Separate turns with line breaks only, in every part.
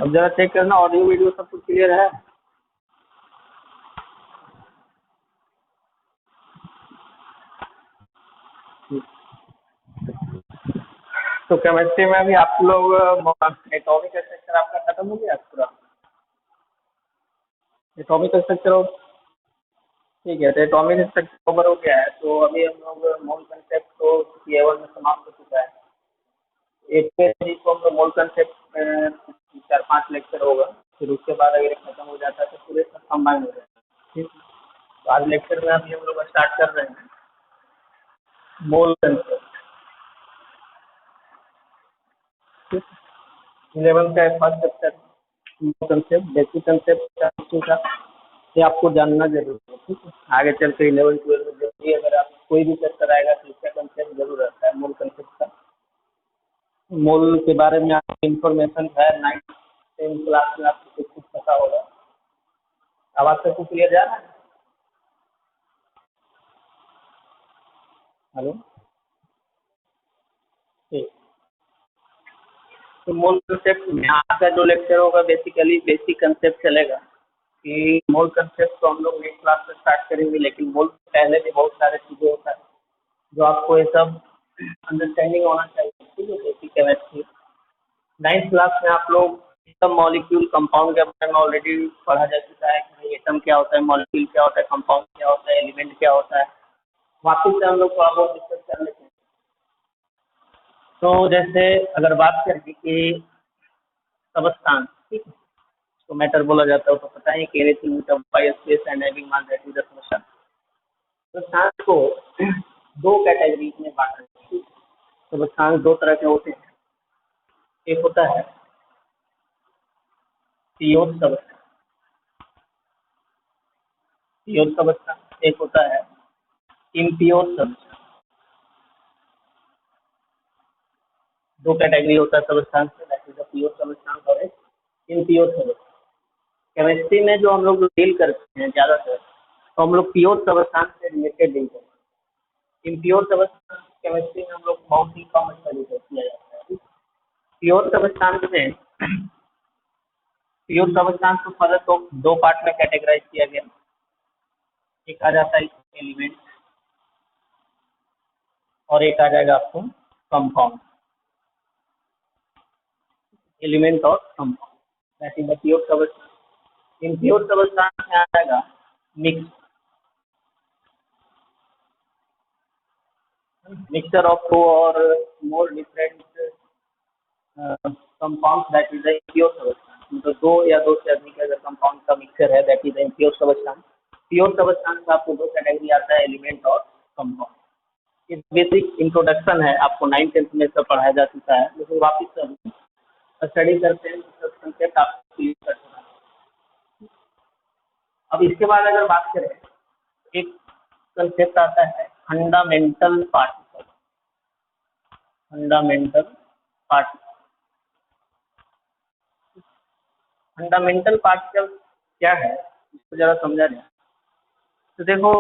अब जरा चेक करना ऑडियो वीडियो सब कुछ क्लियर है। तो केमिस्ट्री में भी आप लोग एटॉमिक स्ट्रक्चर आपका खत्म हो गया पूरा, एटॉमिक स्ट्रक्चर ठीक है। तो एटॉमिक स्ट्रक्चर कवर हो गया है, तो अभी हम लोग मोल कंसेप्ट तो केवल में समाप्त हो चुका है। एक को हम लोग मोल कंसेप्ट 4-5 लेक्चर होगा, फिर उसके बाद अगर खत्म हो जाता है तो पूरे सब कंबाइन हो जाता है। ठीक, तो आज लेक्चर में अभी हम लोग स्टार्ट कर रहे हैं मोल कंसेप्ट। 11th का फर्स्ट चैप्टर मोल कंसेप्ट, बेसिक कंसेप्ट का ये आपको जानना जरूरी है। ठीक है, आगे चल के 11th-12 में जब भी अगर आप कोई भी चैप्टर आएगा तो इसका कंसेप्ट जरूर रहता है मोल कंसेप्ट का। मोल के बारे में आपको इन्फॉर्मेशन है 9th-10th क्लास में आपको कुछ पता होगा। आवाज सबको क्लियर जा रहा है? हेलो, ठीक। तो मोल कंसेप्ट में आपका जो लेक्चर होगा बेसिकली बेसिक कंसेप्ट चलेगा कि मोल कंसेप्ट तो हम लोग नेक्स्ट क्लास से स्टार्ट करेंगे, लेकिन मोल से पहले भी बहुत सारे चीज़ें होता है जो आपको ये सब अंडरस्टैंडिंग होना चाहिए। ठीक है, बेसिक केमिस्ट्री 9th क्लास में आप लोग सब मॉलिक्यूल कंपाउंड के बारे में ऑलरेडी पढ़ा जा चुका है कि एटम क्या होता है, मॉलिक्यूल क्या होता है, कंपाउंड क्या होता है, एलिमेंट क्या होता है। वापिस से हम लोग थोड़ा बहुत डिस्कस कर लेते हैं। तो जैसे अगर बात करें कि सबस्टांस, ठीक है, तो मैटर बोला जाता है, तो पता है कि anything with by space and having mass that is the substance. Substance को दो कैटेगरीज में बांटा जाता है। सबस्टांस दो तरह के होते हैं, एक होता है प्योर सबस्टांस, प्योर सबस्टांस, एक होता है इम्प्योर सबस्टांस। दो कैटेगरी होता है सबस्टांस में, that is the pure substance और एक इम्प्योर सबस्टांस। केमिस्ट्री में जो हम लोग डील करते हैं ज़्यादातर, तो हम लोग प्योर सबस्टांस से रिलेटेड डील करते हैं। इम्प्योर सबस्टांस केमिस्ट्री में हम लोग बहुत ही कम स्टडी किया जाता है। प्योर सबस्टांस में, प्योर सबस्टांस को फर्दर तो दो पार्ट में कैटेगराइज किया गया। एक आ जाता है एलिमेंट और एक आ जाएगा आपको कंपाउंड। एलिमेंट और compound that is the pure substance. Impure substance में आ जाएगा मिक्स, मिक्सचर ऑफ टू और more different compound that is the impure substance. तो दो या दो से अधिक अगर कंपाउंड का मिक्सचर है that is the impure substance. Pure substance का आपको दो कैटेगरी आता है, एलिमेंट और कंपाउंड। इस बेसिक इंट्रोडक्शन है, आपको 9th-10th में सब पढ़ाया जा चुका है, लेकिन वापिस सब स्टडी करते हैं सब कंसेप्ट आपको क्लियर कर सकते हैं। अब इसके बाद अगर बात करें, एक कंसेप्ट आता है fundamental particle. Fundamental particle, fundamental particle क्या है इसको जरा समझा जाए। तो देखो,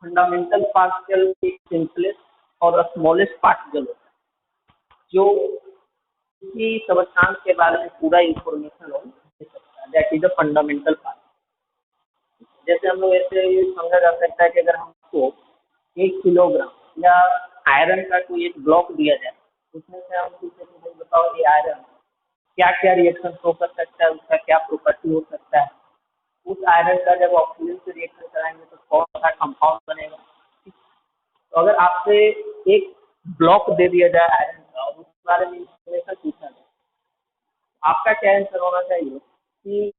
फंडामेंटल पार्टिकल एक सिंपलेस्ट और स्मॉलेस्ट पार्टिकल होता है जो किसी सबस्टांस के बारे में पूरा इंफॉर्मेशन दे सकता है, that is the fundamental particle. जैसे हम लोग ऐसे समझा जा सकता है कि अगर हमको 1 किलोग्राम या आयरन का कोई एक ब्लॉक दिया जाए, उसमें से हम पूछे कि भाई बताओ ये आयरन क्या क्या रिएक्शन शो कर सकता है, उसका क्या प्रॉपर्टी हो सकता है, उस आयरन का जब ऑक्सीजन से रिएक्शन कराएंगे तो कौन सा कंपाउंड बनेगा। तो अगर आपसे एक ब्लॉक दे दिया जाए आयरन का और उसके बारे में इंफॉर्मेशन पूछा जाए, आपका क्या आंसर होना चाहिए कि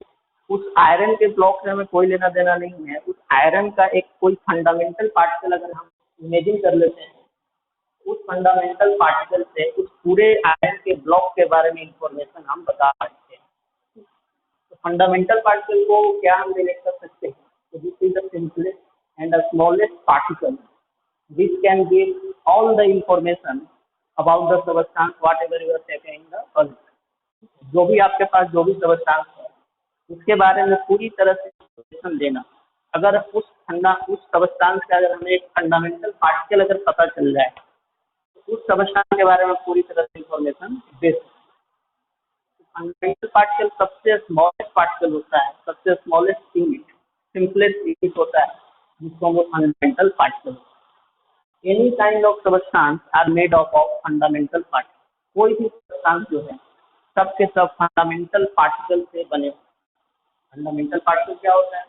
उस आयरन के ब्लॉक से हमें कोई लेना देना नहीं है। उस आयरन का एक कोई फंडामेंटल पार्टिकल अगर हम इमेजिन कर लेते हैं, उस फंडामेंटल पार्टिकल से उस पूरे आयरन के ब्लॉक के बारे में इंफॉर्मेशन हम बता सकते हैं। तो फंडामेंटल पार्टिकल को क्या हम रिलेट कर सकते हैं, तो this is the simplest and the smallest particle which can give all the information about the substance whatever you are taking in the earth। जो भी आपके पास जो भी सबस्टांस है उसके बारे में पूरी तरह से इंफॉर्मेशन देना। अगर उस सबस्टांस का अगर हमें एक फंडामेंटल पार्टिकल अगर पता चल जाए तो उस सबस्टांस के बारे में पूरी तरह से इंफॉर्मेशन दे सकते। फंडामेंटल पार्टिकल सबसे स्मॉलेस्ट पार्टिकल होता है, सबसे स्मॉलेस्ट यूनिट, सिंपलेस्ट यूनिट होता है, जिसको हम fundamental particle. Any kind of substance are made of fundamental particle. कोई भी सबस्टांस जो है सब के सब फंडामेंटल पार्टिकल से बने होते हैं। फंडामेंटल पार्टिकल क्या होता है?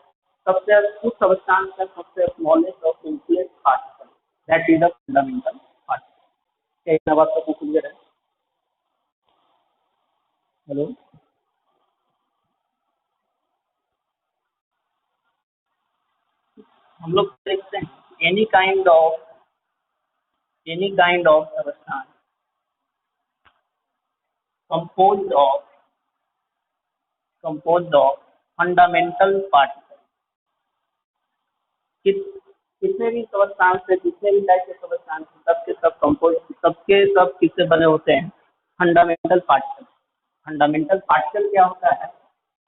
सबसे उस सबस्टांस का सबसे स्मॉलेस्ट और simplest particle, that is the fundamental particle. क्या इतना बात सबको क्लियर है? हेलो, हम लोग देखते हैं any kind of substance composed of fundamental particle. कितने भी सबस्टांस से, जितने भी टाइप के सबस्टांस सबके सब कंपोज, सबके सब किससे बने होते हैं? Fundamental particle. फंडामेंटल पार्टिकल क्या होता है?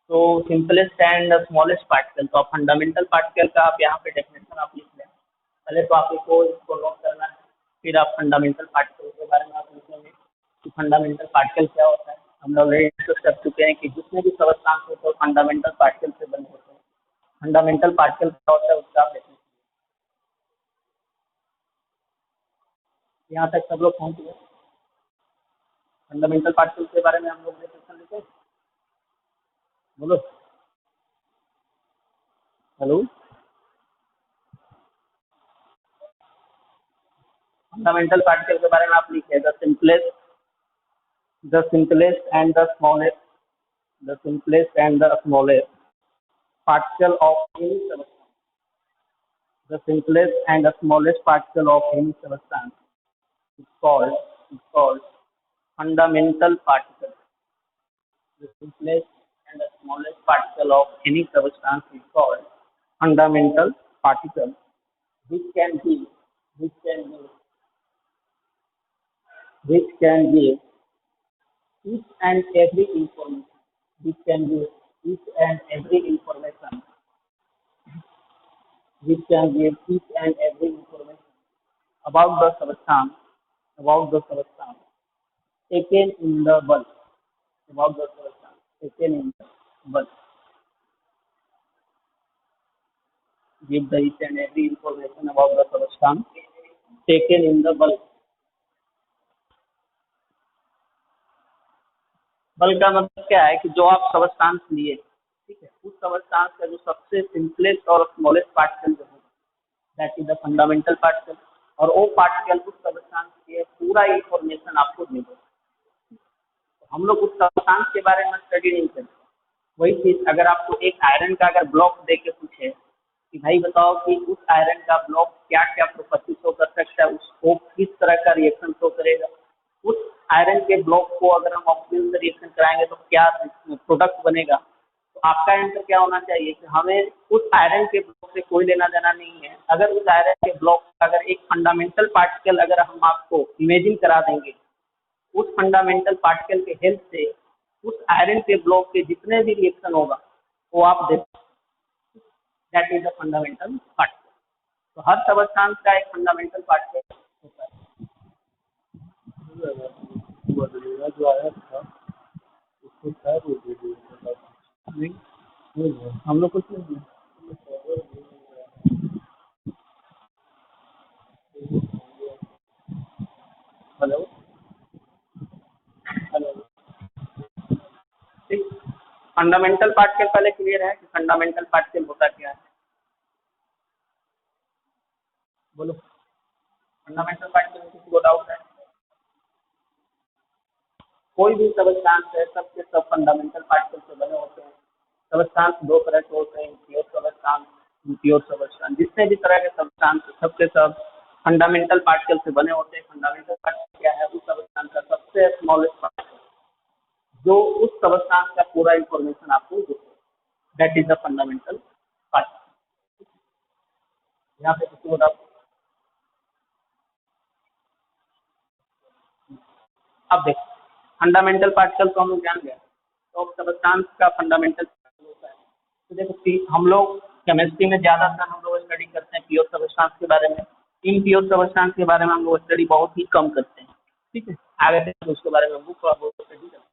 तो सिंपलेस्ट एंड स्मॉलेस्ट पार्टिकल। तो आप फंडामेंटल पार्टिकल का आप यहाँ पे डेफिनेशन आप लिख लें। पहले तो आपको इसको नोट करना है, फिर आप फंडामेंटल पार्टिकल के बारे में आप लिखेंगे कि फंडामेंटल पार्टिकल क्या होता है। हम लोग ऑलरेडी डिस्कस कर चुके हैं कि जितने भी सबस्टांस होते हैं फंडामेंटल पार्टिकल से बने होते हैं। फंडामेंटल पार्टिकल क्या होता है उसका आप देखें। यहाँ तक सब लोग पहुँच गए? फंडामेंटल पार्टिकल के बारे में हम लोग डिस्कशन लिखे, बोलो। हेलो, फंडामेंटल पार्टिकल के बारे में आप लिखे the simplest and the smallest particle of any substance. The simplest and the smallest particle of any substance is called fundamental particle. The simplest and the smallest particle of any substance is called fundamental particle, which can give which can give which can give each and every information which can give each and every information which can give each and every information about the substance taken in the bulk, about the substance taken in the bulk, give the each and every information about the substance taken in the bulk. Bulk का मतलब क्या है कि जो आप substance लिए, ठीक है, उस सबस्टांस का जो सबसे सिंपलेस्ट और स्मॉलेस्ट पार्टिकल जो है, that is the fundamental particle. और वो पार्टिकल उस सबस्टांस के पूरा इंफॉर्मेशन आपको दे दे। हम लोग उस सबस्टांस के बारे में स्टडी नहीं करते। वही चीज अगर आपको एक आयरन का अगर ब्लॉक दे के पूछे कि भाई बताओ कि उस आयरन का ब्लॉक क्या क्या प्रॉपर्टी शो कर सकता है, उसको किस तरह का रिएक्शन शो करेगा, उस आयरन के ब्लॉक को अगर हम ऑक्सीजन से रिएक्शन कराएंगे तो क्या प्रोडक्ट बनेगा, तो आपका आंसर क्या होना चाहिए कि हमें उस आयरन के ब्लॉक से कोई लेना देना नहीं है। अगर उस आयरन के ब्लॉक अगर एक फंडामेंटल पार्टिकल अगर हम आपको इमेजिन करा देंगे, उस फंडामेंटल पार्टिकल के हेल्प से उस आयरन के ब्लॉक के जितने भी रिएक्शन होगा वो आप देख, that is the fundamental particle. तो हर सबस्टांस का एक फंडामेंटल पार्टिकल होता है। जो आया था उसको क्या बोलते थे? नहीं, हम लोग कुछ नहीं। हेलो हेलो, ठीक। फंडामेंटल पार्टिकल पहले क्लियर है कि फंडामेंटल पार्टिकल होता क्या है? बोलो, फंडामेंटल पार्टिकल में किसी को डाउट है? कोई भी सबस्टांस है सबके सब फंडामेंटल पार्टिकल से बने होते हैं। सबस्टांस दो तरह के होते हैं, प्योर सबस्टांस, इम्प्योर सबस्टांस। जितने भी तरह के सबस्टांस सबके सब फंडामेंटल पार्टिकल से बने होते हैं। फंडामेंटल पार्टिकल क्या है? उस सबस्टांस का सबसे स्मॉलेस्ट पार्टिकल जो उस सबस्टांस का पूरा इंफॉर्मेशन आपको देते हैं, that is the fundamental particle. यहाँ पे किसी को डाउट? अब देखो, फंडामेंटल पार्टिकल तो हम लोग जान गए, तो सबस्टांस का फंडामेंटल पार्टिकल होता है। तो देखो हम लोग केमिस्ट्री में ज़्यादातर हम लोग स्टडी करते हैं प्योर सबस्टांस के बारे में। इम्प्योर सबस्टांस के बारे में हम लोग स्टडी बहुत ही कम करते हैं, ठीक है। आगे देखो उसके बारे में बुक और स्टडी करते हैं।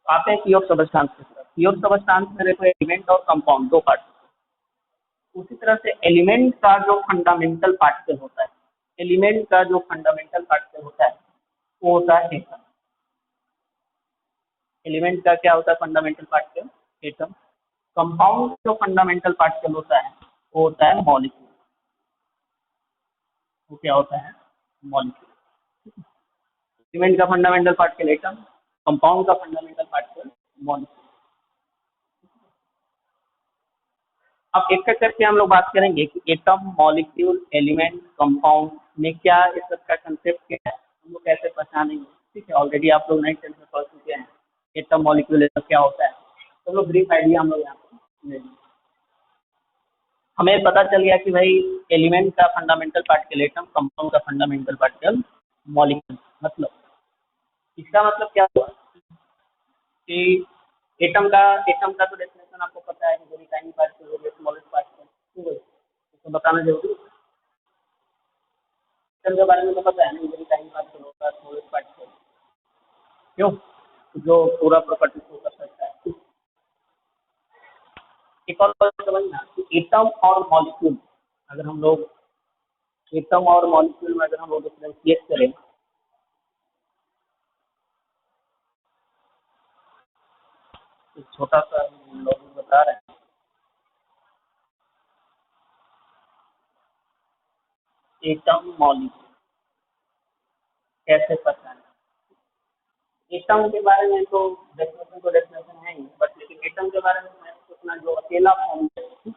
आते हैं की ऑफ सबस्टांस की तरफ। की ऑफ सबस्टांस में देखो एलिमेंट और कंपाउंड दो पार्ट। उसी तरह से एलिमेंट का जो फंडामेंटल पार्टिकल होता है, एलिमेंट का जो फंडामेंटल पार्टिकल होता है वो होता है एटम। एलिमेंट का क्या होता है फंडामेंटल पार्टिकल? एटम। कंपाउंड जो फंडामेंटल पार्टिकल होता है वो होता है मॉलिक्यूल। वो क्या होता है? मॉलिक्यूल। एलिमेंट का फंडामेंटल पार्टिकल एटम, कंपाउंड का फंडामेंटल पार्टिकल मॉलिक्यूल। अब एक एक करके हम लोग बात करेंगे कि एटम, मॉलिक्यूल, एलिमेंट, कंपाउंड में क्या इस सबका कंसेप्ट क्या है, हम लोग कैसे पहचानेंगे। ठीक है, ऑलरेडी आप लोग 9th-10th में पढ़ चुके हैं एटम, मॉलिक्यूल क्या होता है। तो हम लोग ब्रीफ आइडिया हम लोग यहाँ पे ले लेंगे। हमें पता चल गया कि भाई एलिमेंट का फंडामेंटल पार्टिकल एटम, कंपाउंड का फंडामेंटल पार्टिकल मॉलिक्यूल। मतलब इसका मतलब क्या हुआ कि एटम का तो डेफिनेशन आपको पता है कि very tiny particle, very smallest particle. ठीक है, इसको बताना जरूरी है। एटम के बारे में तो पता है नहीं, वेरी टाइनी पार्टिकल होता है, स्मॉलेस्ट पार्टिकल। क्यों? जो पूरा प्रॉपर्टी शो कर सकता है। एक और बात समझना कि एटम और मॉलिक्यूल, अगर हम लोग एटम और मॉलिक्यूल में अगर हम लोग डिफरेंशिएट करें, एक छोटा सा लॉजिक बता रहे हैं। एटम, मॉलिक्यूल कैसे पहचाने? एटम के बारे में तो डेफिनेशन है ही, बट लेकिन एटम के बारे में मैं सोचना जो अकेला फॉर्म है,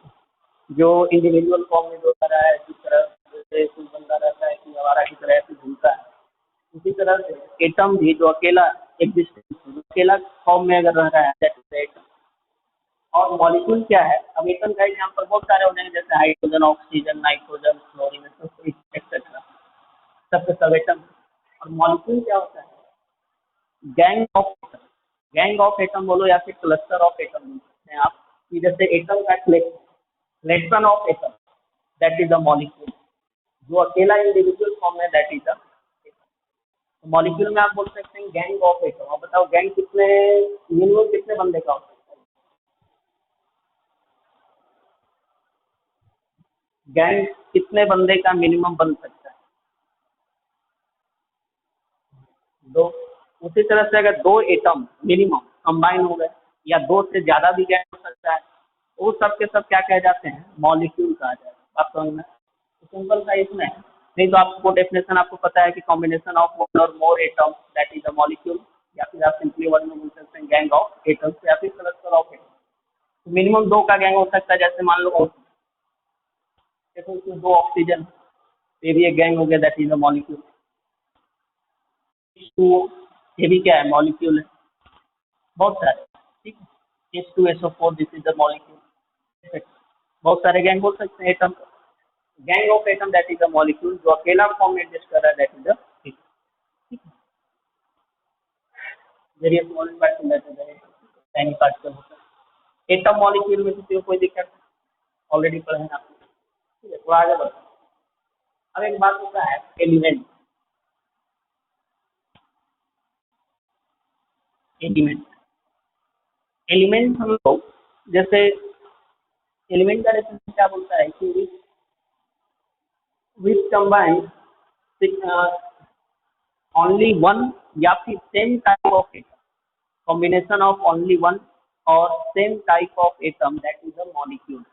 जो इंडिविजुअल फॉर्म में जो रहा है, जिस तरह जैसे कोई बंदा रहता है कि हमारा की तरह ऐसे घूमता है, उसी तरह से एटम भी जो अकेला एग्जिस्टेंस, अकेला फॉर्म में अगर रह रहा है, दैट इज एटम। और मॉलिक्यूल क्या है? अब एटम का एग्जाम्पल बहुत सारे हो जाएंगे, जैसे hydrogen, oxygen, nitrogen, chlorine, etcetera, सबके सब एटम। और मॉलिक्यूल क्या होता है? Gang of atom. Gang of atom बोलो या फिर क्लस्टर ऑफ एटम बोल सकते हैं आप, कि जैसे एटम का collection of atom, that is a molecule. जो अकेला इंडिविजुअल फॉर्म है, दैट इज अ मॉलिक्यूल। में आप बोल सकते हैं गैंग ऑफ एटम। अब बताओ गैंग कितने, मिनिमम कितने बंदे का हो सकता है? गैंग कितने बंदे का मिनिमम बन सकता है? दो। उसी तरह से अगर दो एटम मिनिमम कंबाइन हो गए या दो से ज्यादा भी गैंग हो सकता है, तो वो सब के सब क्या कह जाते हैं? मॉलिक्यूल कहा जाएगा। आप समझ में तो सिंपल सा इसमें है। नहीं तो आपको डेफिनेशन आपको पता है कि कॉम्बिनेशन ऑफ वन और मोर atom, that is a molecule. या फिर आप सिंपली वर्ड में बोल सकते हैं गैंग ऑफ एटम्स या फिर क्लस्टर ऑफ एटम। मिनिमम दो का गैंग हो सकता है, जैसे मान लो देखो इसमें दो ऑक्सीजन, ये भी एक गैंग हो गया, that is a molecule. Two, ये भी क्या है? मॉलिक्यूल है। बहुत सारे, ठीक है। H2SO4, this is the molecule. बहुत सारे गैंग बोल सकते हैं atom. Gang of atom, that is a molecule. जो अकेला फॉर्म में एग्जिस्ट कर रहा है, दैट इज अ एटम। ठीक है, very small particle, that is a tiny particle होता है एटम। मॉलिक्यूल में किसी को कोई दिक्कत ऑलरेडी पढ़े हैं आपने। ठीक है, थोड़ा आगे बढ़ते हैं। अब एक बात होता है एलिमेंट। एलिमेंट एलिमेंट हम लोग जैसे एलिमेंट का डेफिनेशन क्या बोलता है कि विच कंबाइन ओनली वन या फिर same type of atom, combination of only one और same type of atom, that is a molecule.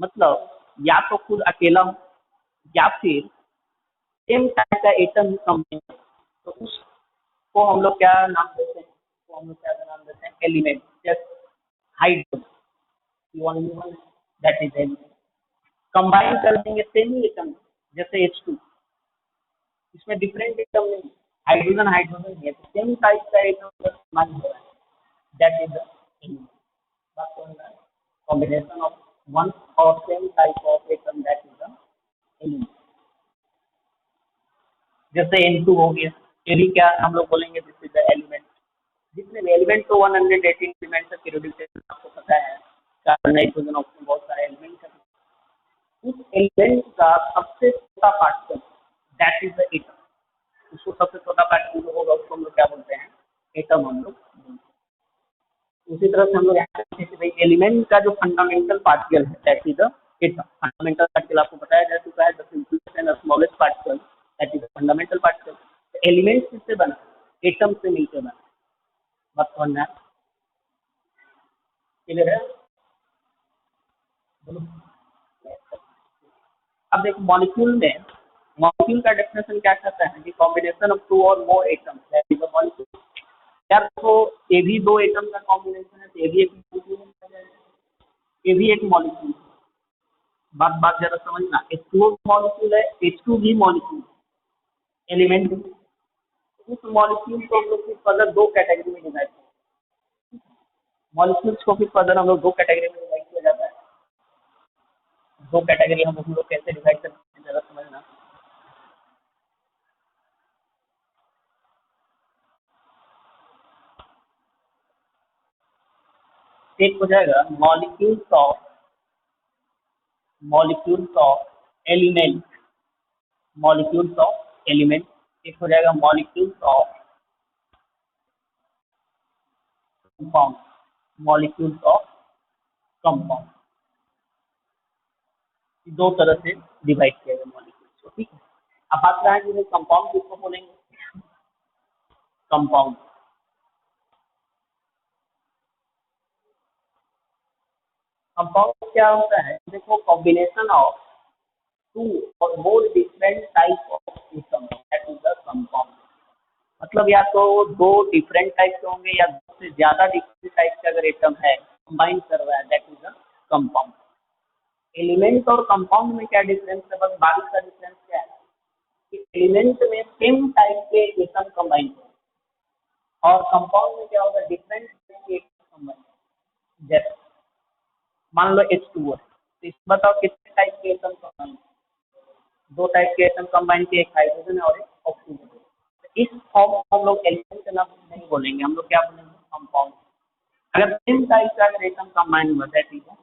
मतलब या तो खुद अकेला हो या फिर सेम टाइप का एटम कॉम्बिनेशन, तो उसको हम लोग क्या नाम देते हैं? तो हम लोग क्या नाम देते हैं? एलिमेंट। जैसे hydrogen, only one, that is element. Combine कर देंगे सेम ही एटम, जैसे H2, इसमें डिफरेंट एटम नहीं, हाइड्रोजन हाइड्रोजन है, तो सेम टाइप का एटम कंबाइन हो रहा है, दैट इज द एलिमेंट। बात समझ रहा है? कॉम्बिनेशन ऑफ वन और same type of atom, that is the element. जैसे N2 हो गया, ये भी क्या हम लोग बोलेंगे? This is the element. जितने भी एलिमेंट तो 118 एलिमेंट का पीरियोडिक टेबल आपको पता है, कार्बन, नाइट्रोजन, ऑक्सीजन, बहुत सारे एलिमेंट है। उस एलिमेंट का सबसे छोटा particle, that is the atom. उसको सबसे छोटा पार्टिकल जो होगा उसको हम लोग क्या बोलते हैं? एटम हम लोग बोलते हैं। उसी तरह से हम लोग यहाँ पे कि भाई एलिमेंट का जो फंडामेंटल पार्टिकल है that is the atom. Fundamental particle आपको बताया जा चुका है, the simplest and smallest particle that is fundamental particle. Element किससे बना? एटम से मिलकर बना। बात समझना क्लियर है? अब देखो मॉलिक्यूल का डेफिनेशन क्या कहता है कि कॉम्बिनेशन ऑफ टू और मोर atoms that is a molecule. यार तो ये भी दो एटम का कॉम्बिनेशन है, तो ये भी एक मॉलिक्यूल है, ये भी एक मॉलिक्यूल है। बात बात जरा समझना, H2O मॉलिक्यूल है, H2 भी मॉलिक्यूल एलिमेंट। उस मॉलिक्यूल को हम लोग फिर फर्दर दो कैटेगरी में डिवाइड करते हैं। मॉलिक्यूल्स को फिर फर्दर हम लोग दो कैटेगरी में डिवाइड किया जाता है। दो कैटेगरी हम लोग कैसे डिवाइड करते हैं जरा समझना। एक हो जाएगा molecules of element, molecules of element. एक हो जाएगा molecules of compound, molecules of compound. दो तरह से डिवाइड किया गया मॉलिक्यूल्स को, ठीक है। अब बात रहा है कि कंपाउंड किसको बोलेंगे? कंपाउंड, कंपाउंड क्या होता है? देखो कॉम्बिनेशन ऑफ टू और more different type of atom that is the compound. मतलब या तो दो डिफरेंट टाइप के होंगे या दो से ज्यादा डिफरेंट टाइप के अगर एटम है कंबाइन कर रहा है that is the compound. Element और कंपाउंड में क्या डिफरेंस है? बस बारिश का डिफरेंस क्या है कि एलिमेंट में सेम टाइप के एटम कंबाइन होंगे और कंपाउंड में क्या होगा? डिफरेंट टाइप के एटम कंबाइन। जैसे मान लो H2O है, तो इसमें बताओ कितने टाइप के एटम कंबाइन? दो टाइप के एटम कंबाइन किए, एक हाइड्रोजन है और एक ऑक्सीजन है। तो इस फॉर्म को हम लोग एलिमेंट का नाम नहीं बोलेंगे, हम लोग क्या बोलेंगे? कंपाउंड। अगर सेम टाइप का अगर एटम कंबाइन हुआ है, ठीक है,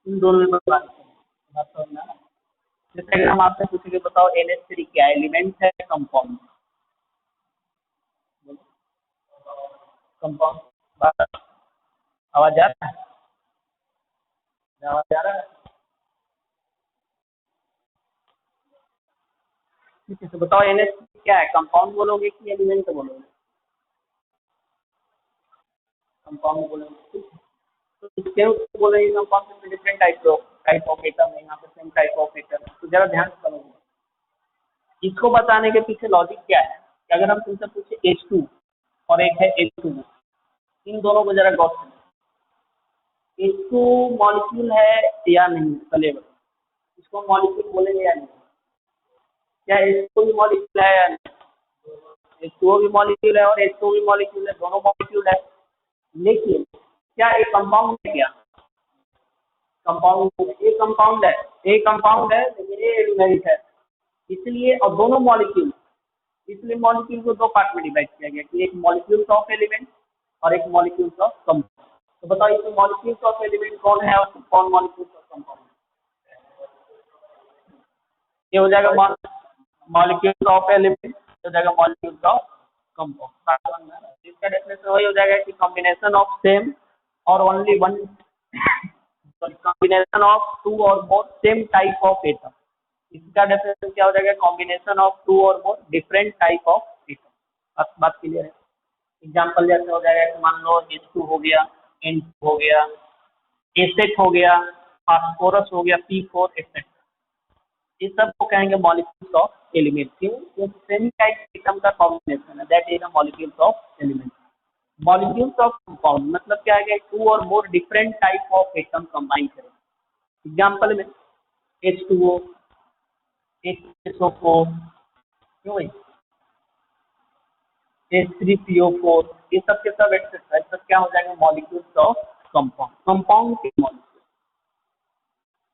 इन दोनों में बात करें बात समझना है। जैसे अगर हम आपसे पूछेंगे बताओ NH3 क्या एलिमेंट है कंपाउंड? कंपाउंड। आवाज आ रहा है? आवाज आ रहा है? ठीक है, तो बताओ NH3 क्या है? कंपाउंड बोलोगे कि एलिमेंट बोलोगे? कंपाउंड बोलोगे। तो सेम बोलेंगे कंपाउंड में डिफरेंट टाइप ऑफ एटम है, यहाँ पे सेम टाइप ऑफ एटम है। तो जरा ध्यान से समझिए इसको बताने के पीछे लॉजिक क्या है कि अगर हम तुमसे पूछे H2 और एक है H2, इन दोनों को जरा गौर करें। H2 मॉलिक्यूल है या नहीं? पहले इसको मॉलिक्यूल बोलेंगे या नहीं? क्या H2 भी मॉलिक्यूल है या नहीं? H2O भी मॉलिक्यूल है और H2 भी मॉलिक्यूल है, दोनों मॉलिक्यूल है। लेकिन क्या एक कंपाउंड है? क्या कंपाउंड? एक कंपाउंड है लेकिन ये एलिमेंट है, इसलिए और दोनों मॉलिक्यूल, इसलिए मॉलिक्यूल को दो पार्ट में डिवाइड किया गया कि एक मॉलिक्यूल्स ऑफ एलिमेंट और एक मॉलिक्यूल्स ऑफ कंपाउंड। तो बताओ इसमें मॉलिक्यूल्स ऑफ एलिमेंट कौन है और कौन मॉलिक्यूल्स ऑफ कंपाउंड? ये हो जाएगा मॉलिक्यूल्स ऑफ एलिमेंट, हो जाएगा मॉलिक्यूल्स ऑफ कंपाउंड। इसका डेफिनेशन वही हो जाएगा कि कॉम्बिनेशन ऑफ सेम और only one, combination of two और more same type of atom. इसका डेफिनेशन क्या हो जाएगा? कॉम्बिनेशन ऑफ टू और more different type of atom. बात क्लियर है? एग्जाम्पल जैसे हो जाएगा कि मान लो H2 हो गया, N2 हो गया, एसेट हो गया, फास्फोरस हो गया, P4 एक्सेट्रा। इस सब को कहेंगे मॉलिक्यूल्स ऑफ एलिमेंट। क्यों? ये सेमी टाइप एटम का कॉम्बिनेशन है, that is the molecules of element. Molecules of compound मतलब क्या है? टू और more different type of atom combine करें। एग्जाम्पल में H2O, HSO4, क्यों भाई, H3PO4, ये सब के सब एक्सेट्रा, ये सब क्या हो जाएंगे? मॉलिक्यूल्स ऑफ कंपाउंड, कंपाउंड के मॉलिक्यूल।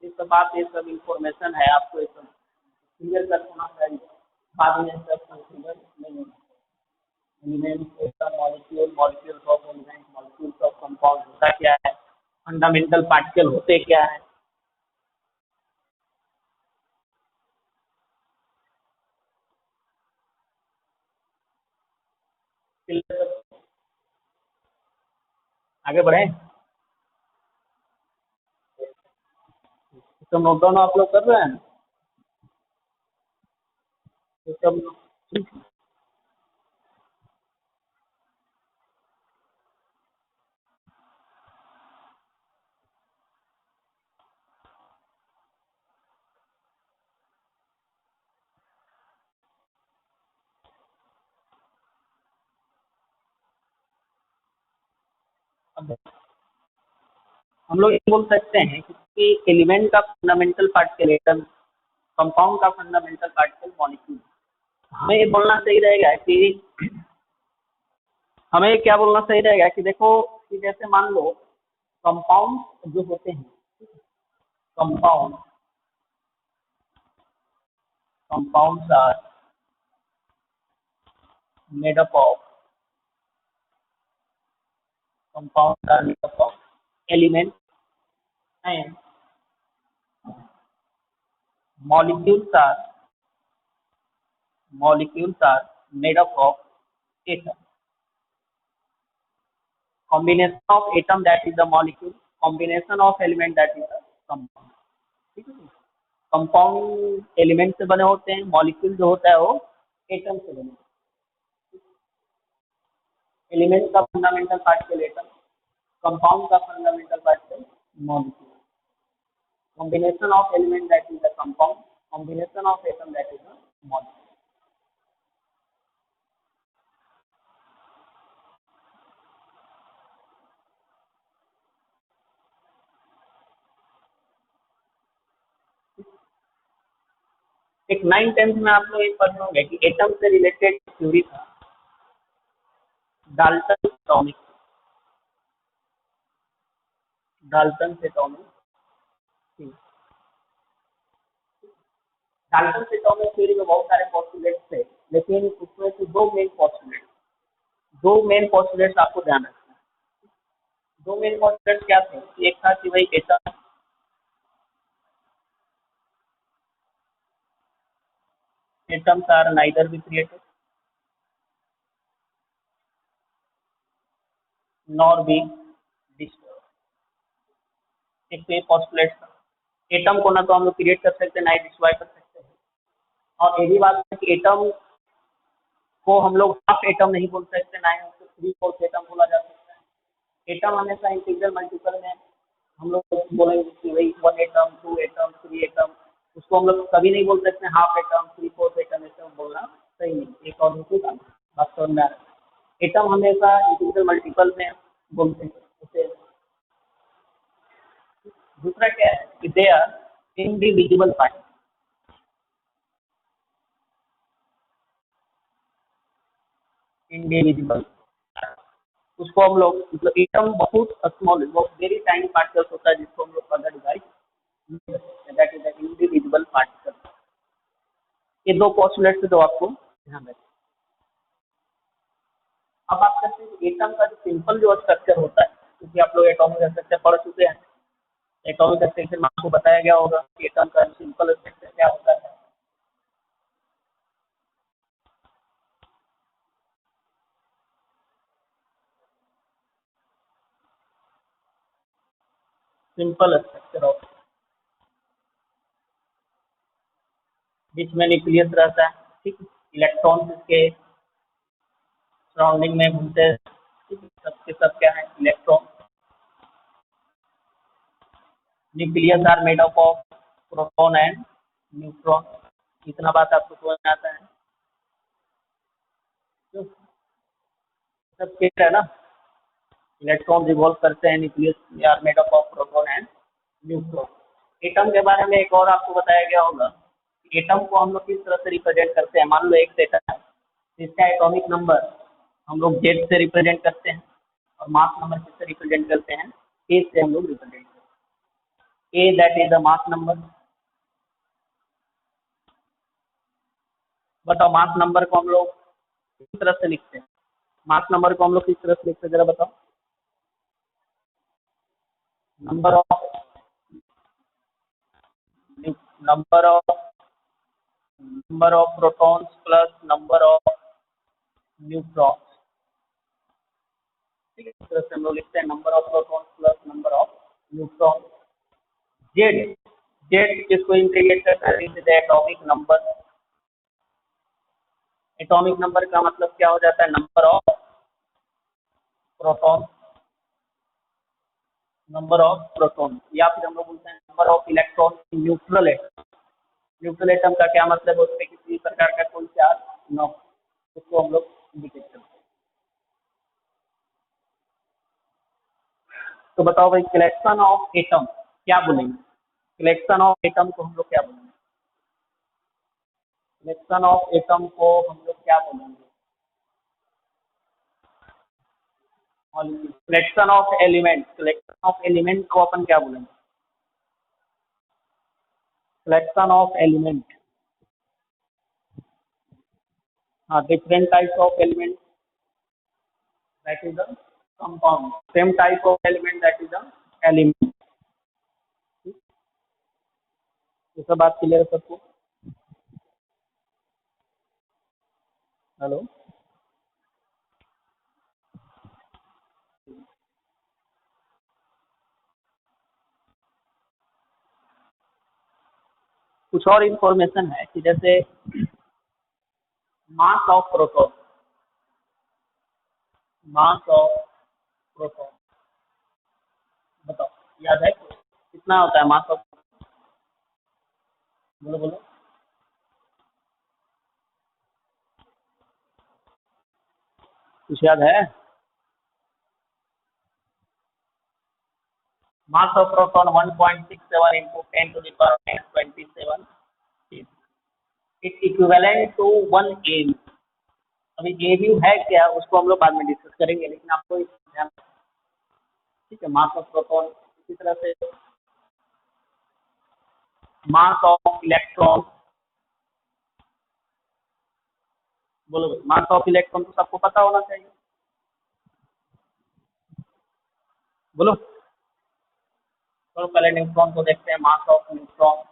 ये सब बात, ये सब इंफॉर्मेशन है, आपको ये सब क्लियर कर होना चाहिए, बाद में सब कंफ्यूजन नहीं होना। Element molecule, molecules of element, molecules of compound होता क्या है, फंडामेंटल पार्टिकल होते क्या है। आगे बढ़े तो नोट डाउन आप लोग कर रहे हैं तो सब ठीक है। अब हम लोग ये बोल सकते हैं कि एलिमेंट का फंडामेंटल पार्टिकल एटम, कंपाउंड का फंडामेंटल पार्टिकल मॉलिक्यूल। हमें ये बोलना सही रहेगा कि हमें क्या बोलना सही रहेगा कि देखो कि जैसे मान लो कंपाउंड जो होते हैं, compound compounds are made up of compounds are made up of element and molecules are molecules are made up of atom. Combination of atom that is the molecule, combination of element that is the compound. ठीक है, compound element से बने होते हैं, molecule जो होता है वो एटम से बने। एलिमेंट का फंडामेंटल पार्टिकल एटम, कंपाउंड का fundamental particle molecule, combination of element that is the compound, combination of atom that is the molecule. एक 9th-10th में आप लोग ये पढ़ लोगे कि एटम से रिलेटेड थ्योरी था Dalton atomic, Dalton atomic theory. Dalton atomic theory में बहुत सारे पोस्टुलेट्स थे, लेकिन उसमें से दो मेन पोस्टुलेट्स आपको ध्यान रखना है। दो मेन पोस्टुलेट्स क्या थे? एक था कि भाई atoms are neither be created nor be destroyed. एक तो ये पोस्टुलेट था, एटम को ना तो हम लोग क्रिएट कर सकते हैं ना ही डिस्ट्रॉय कर सकते हैं। और ये भी बात है कि एटम को हम लोग हाफ एटम नहीं बोल सकते, ना ही उसको 3/4 एटम बोला जा सकता है। एटम हमेशा इंटीग्रल मल्टीपल में हम लोग बोलेंगे कि भाई 1 एटम, 2 एटम, 3 एटम, उसको हम लोग कभी नहीं बोल सकते हाफ एटम, 3/4 एटम, ऐसा बोलना सही नहीं। एक और दूसरी बात समझ में आ रहा है, एटम हमेशा इंटीग्रल मल्टीपल में बोलते हैं उसे। दूसरा क्या है कि they are individual particle, individual, उसको हम लोग मतलब एटम बहुत स्मॉल, बहुत वेरी टाइनी पार्टिकल्स होता है जिसको हम लोग further divide that is the individual particle. ये दो पोस्टुलेट्स है जो आपको ध्यान रखना। अब बात करते हैं एटम का जो सिंपल जो स्ट्रक्चर होता है, क्योंकि आप लोग एटॉमिक स्ट्रक्चर पढ़ चुके हैं। एटॉमिक स्ट्रक्चर में आपको बताया गया होगा कि एटम का सिंपल स्ट्रक्चर क्या होता है। सिंपल स्ट्रक्चर ऑफ जिसमें न्यूक्लियस रहता है, ठीक, इलेक्ट्रॉन इसके सराउंडिंग में घूमते हैं, ठीक, सबके सब क्या है electron. Nucleus are made up of proton and neutron. इतना बात आपको समझ में आता है? तो सब क्लियर है ना? इलेक्ट्रॉन रिवॉल्व करते हैं, nucleus are made up of proton and neutron. Atom के बारे में एक और आपको बताया गया होगा, एटम को हम लोग किस तरह से रिप्रेजेंट करते हैं। मान लो एक एटम है, इसका एटॉमिक नंबर हम लोग जेड से रिप्रेजेंट करते हैं, और मास नंबर किससे रिप्रेजेंट करते हैं? ए से हम लोग रिप्रेजेंट करते हैं। A that is the mass number. बताओ मास नंबर को हम लोग किस तरह से लिखते हैं? मास नंबर को हम लोग किस तरह से लिखते हैं जरा बताओ। Number of number of number of protons plus number of neutrons. ठीक है, इस तरह से हम लोग लिखते हैं number of proton plus number of neutron. Z, Z किसको इंटीग्रेट करता है, this is atomic number. Atomic number का मतलब क्या हो जाता है, number of proton, number of proton, या फिर हम लोग बोलते हैं number of electron neutral atom. Neutral atom का क्या मतलब है, उसमें किसी प्रकार का कोई चार्ज न हो, उसको हम लोग इंडिकेट करते हैं। तो बताओ भाई, कलेक्शन ऑफ एटम क्या बोलेंगे, कलेक्शन ऑफ एटम को हम लोग क्या बोलेंगे, कलेक्शन ऑफ एटम को हम लोग क्या बोलेंगे, collection of element, collection of element को अपन क्या बोलेंगे, कलेक्शन ऑफ एलिमेंट। हाँ, different types of element, that is the compound, same type of element, that is the element। ये सब बात क्लियर है सबको? हेलो, कुछ और इंफॉर्मेशन है कि जैसे मास of proton, mass of proton बताओ, याद है कितना होता है मास ऑफ, बोलो बोलो, कुछ याद है? Mass of proton 1.67 into 10 to the power minus 27, it equivalent to 1 M. अभी एबीयू है क्या, उसको हम लोग बाद में डिस्कस करेंगे, लेकिन आपको इस ध्यान, ठीक है, मास ऑफ प्रोटॉन। इसी तरह से मास ऑफ इलेक्ट्रॉन, बोलो मास ऑफ इलेक्ट्रॉन तो सबको पता होना चाहिए, बोलो। तो पहले न्यूट्रॉन को देखते हैं, मास ऑफ न्यूट्रॉन,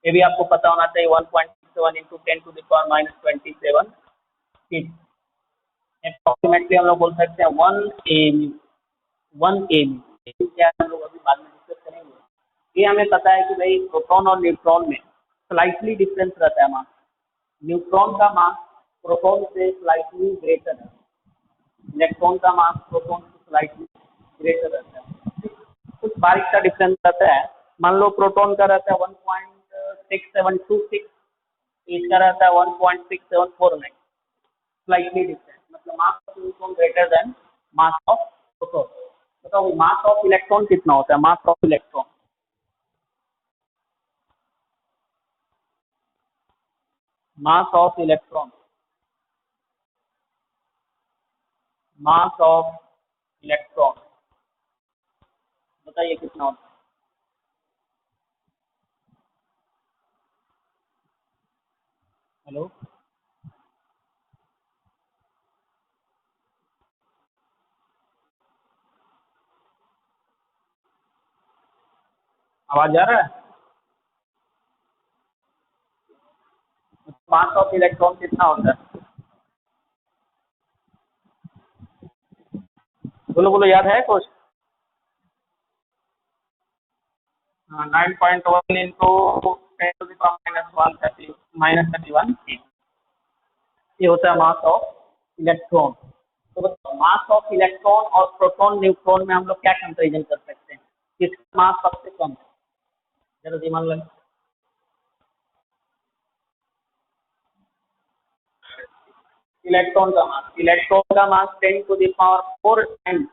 ये भी आपको पता होना चाहिए, 1.67 into 10 to the power minus 27, ठीक। अप्रोक्सीमेटली हम लोग बोल सकते हैं 1 एम, 1 एम क्या, हम लोग अभी बाद में डिस्कस करेंगे। ये हमें पता है कि भाई प्रोटॉन और न्यूट्रॉन में स्लाइटली डिफरेंस रहता है मास, न्यूट्रॉन का मास प्रोटॉन से स्लाइटली ग्रेटर है, इलेक्ट्रॉन का मास प्रोटॉन से स्लाइटली ग्रेटर रहता है, कुछ बारीक सा डिफरेंस रहता है। मान लो प्रोटॉन का रहता है 1.6726, इसका रहता है 1.6749, स्लाइटली डिफरेंट, मतलब मास of neutron greater than mass of proton. बताओ मास ऑफ इलेक्ट्रॉन कितना होता है, mass of electron, mass of electron, mass of electron बताइए कितना होता है? हेलो, आवाज आ रहा है? मास ऑफ इलेक्ट्रॉन कितना होता है, बोलो बोलो, याद है कुछ? हाँ, 9.1 इंटू 10 to the power -131, ये होता है मास ऑफ इलेक्ट्रॉन। तो बताओ मास ऑफ इलेक्ट्रॉन और प्रोटॉन न्यूट्रॉन में हम लोग क्या कंपेरिजन कर सकते हैं, किसका मास सबसे कम है, जरा दिमाग लगा। इलेक्ट्रॉन का मास 10 to the power 4 टाइम्स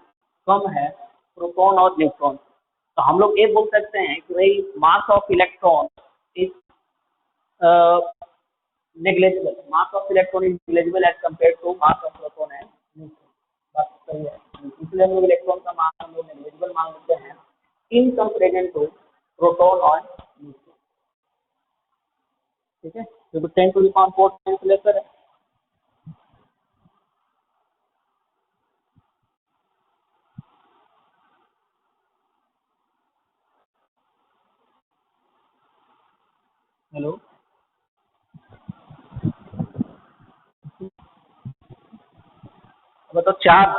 कम है प्रोटॉन और न्यूट्रॉन। तो हम लोग ये बोल सकते हैं कि भाई mass of electron is negligible, mass of electron is negligible as compare to mass of proton and neutron. बात सही है, इसलिए हम लोग इलेक्ट्रॉन का मास हम लोग नेग्लेजिबल मान लेते हैं इन कंपेरिजन टू प्रोटॉन और न्यूट्रॉन, ठीक है, क्योंकि 10 to the power 4 टाइम्स लेकर है। हेलो, अब तो चार्ज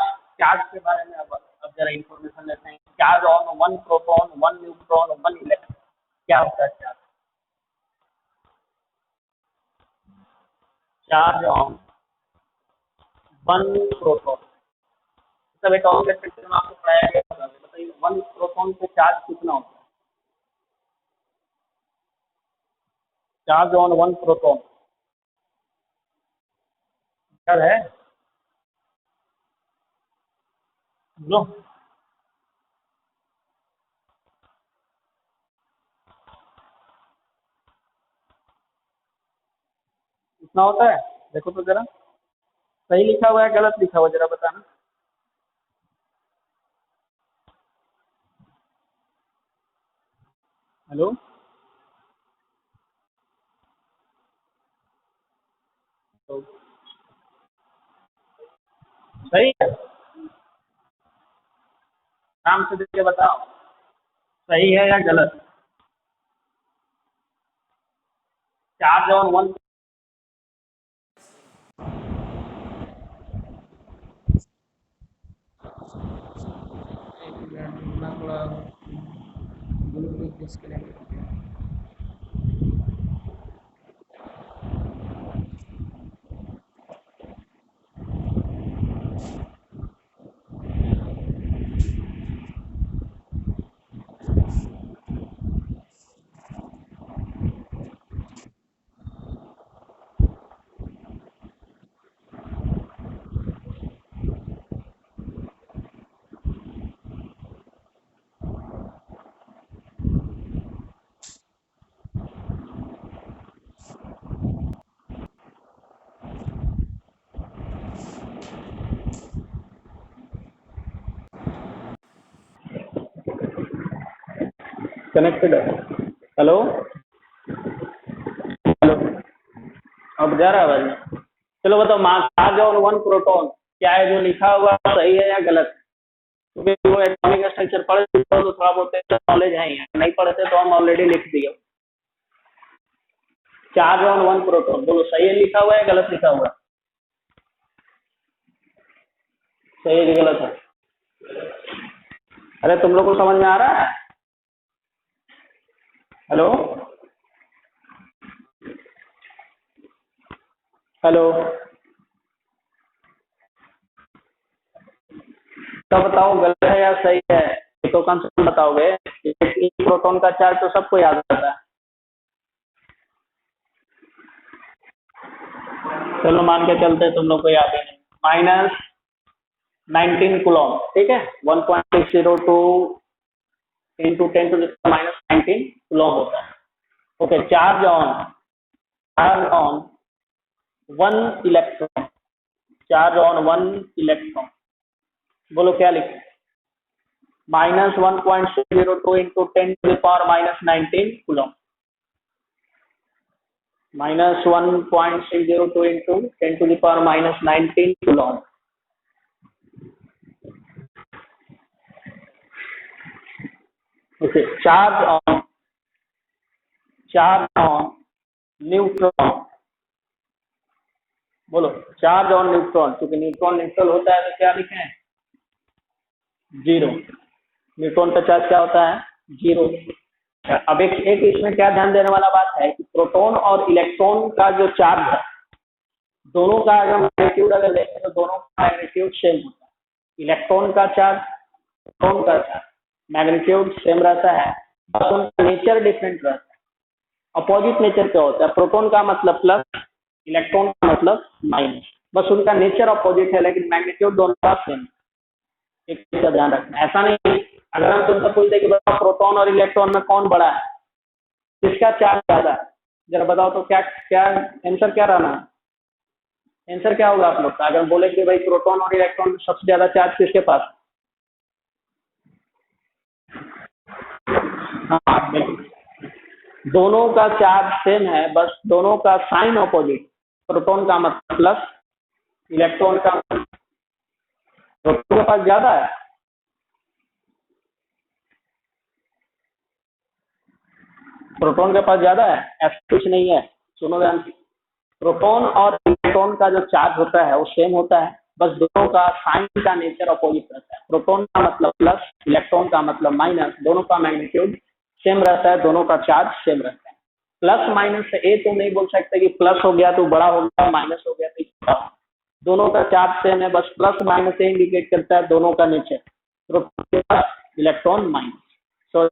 चार्ज के बारे में अब जरा इंफॉर्मेशन लेते हैं। Charge on one proton, one neutron, one electron, क्या होता है charge? Charge on one proton, सब एटॉमिक स्ट्रक्चर में आपको पढ़ाया गया होगा। बताइए वन प्रोटॉन पे चार्ज कितना होता है? चार्ज ऑन वन प्रोटॉन क्या है? लो कितना होता है? देखो तो जरा, सही लिखा हुआ है गलत लिखा हुआ, जरा बताना। हेलो, तो सही है, नाम से देख के बताओ सही है या गलत। चार्ज ऑन वन, थोड़ा ब्लूटूथ डिस्कनेक्ट हो गया। कनेक्टेड है। हेलो हेलो, अब जा रहा है आवाज? चलो बताओ, मास चार्ज ऑन वन प्रोटॉन क्या है? जो लिखा हुआ सही है या गलत? क्योंकि वो एटॉमिक स्ट्रक्चर पढ़े तो थोड़ा बहुत नॉलेज है ही है, नहीं पढ़ते तो हम ऑलरेडी लिख दिए। चार्ज ऑन वन प्रोटॉन, बोलो सही है लिखा हुआ है गलत लिखा हुआ है? सही है कि गलत है? अरे तुम लोग को समझ में आ रहा है? हेलो हेलो, तो बताओ गलत है या सही है? ये तो कंसेप्ट बताओगे। प्रोटॉन का चार्ज तो सबको याद रहता है। चलो मान के चलते तुम लोग को याद है। माइनस 19 कूलॉम, ठीक है। 1.602 इंटू 10 टू माइनस 19 कूलॉम होता है। Okay, charge on one electron, charge on one electron, बोलो क्या लिखे? Minus 1.602 into 10 to power minus 19 coulomb, minus 1.602 into 10 to power minus 19 coulomb. Okay, charge on neutron, बोलो charge on neutron, क्योंकि neutron neutral होता है तो क्या लिखें? जीरो। न्यूट्रॉन का चार्ज क्या होता है? जीरो। अब एक इसमें क्या ध्यान देने वाला बात है कि प्रोटॉन और इलेक्ट्रॉन का जो चार्ज है, दोनों का अगर मैग्नीट्यूड अगर देखें तो दोनों का मैग्नीट्यूड सेम होता है। इलेक्ट्रॉन का चार्ज, प्रोटॉन का चार्ज, मैग्नीट्यूड सेम रहता है, बस उनका नेचर डिफरेंट रहता है। अपोजिट नेचर क्या होता है? प्रोटॉन का मतलब प्लस, इलेक्ट्रॉन का मतलब माइनस, बस उनका नेचर अपोजिट है लेकिन मैग्नीट्यूड दोनों का सेम। एक चीज का ध्यान रखना, ऐसा नहीं अगर हम तुमसे पूछते कि बताओ प्रोटॉन और इलेक्ट्रॉन में कौन बड़ा है, किसका चार्ज ज्यादा है, जरा बताओ तो क्या क्या आंसर क्या रहना है? आंसर क्या होगा आप लोग का? अगर बोले कि भाई प्रोटॉन और इलेक्ट्रॉन में सबसे ज्यादा चार्ज किसके पास? हाँ बिल्कुल, दोनों का चार्ज सेम है, बस दोनों का साइन अपोजिट। प्रोटॉन का मतलब प्लस, इलेक्ट्रॉन का, प्रोटॉन के पास ज्यादा है। प्रोटॉन के पास ज्यादा है, ऐसा कुछ नहीं है। सुनो ध्यान से, प्रोटॉन और इलेक्ट्रॉन का जो चार्ज होता है वो सेम होता है, बस दोनों का साइन का नेचर अपोजिट रहता है। प्रोटॉन का मतलब प्लस, इलेक्ट्रॉन का मतलब माइनस, दोनों का मैग्नीट्यूड सेम रहता है, दोनों का चार्ज सेम रहता है। प्लस माइनस से ये तो नहीं बोल सकते कि प्लस हो गया तो बड़ा हो गया, माइनस हो गया तो छोटा हो गया। दोनों का चार्ज सेम है, बस प्लस माइनस से इंडिकेट करता है दोनों का nature, proton plus, electron minus. So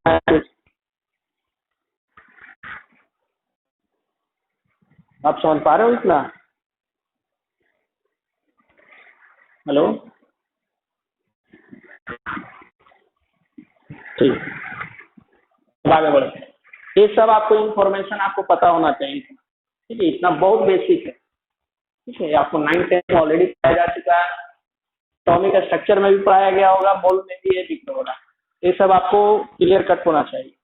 आप समझ पा रहे हो इतना? हेलो, ठीक, अब आगे बढ़ते हैं। ये सब आपको इंफॉर्मेशन आपको पता होना चाहिए, ठीक है, इतना बहुत बेसिक है, ठीक है। आपको 9-10 में ऑलरेडी पढ़ाया जा चुका है, एटॉमिक स्ट्रक्चर में भी पढ़ाया गया होगा, मोल में भी ये दिख होगा। ये सब आपको क्लियर कट होना चाहिए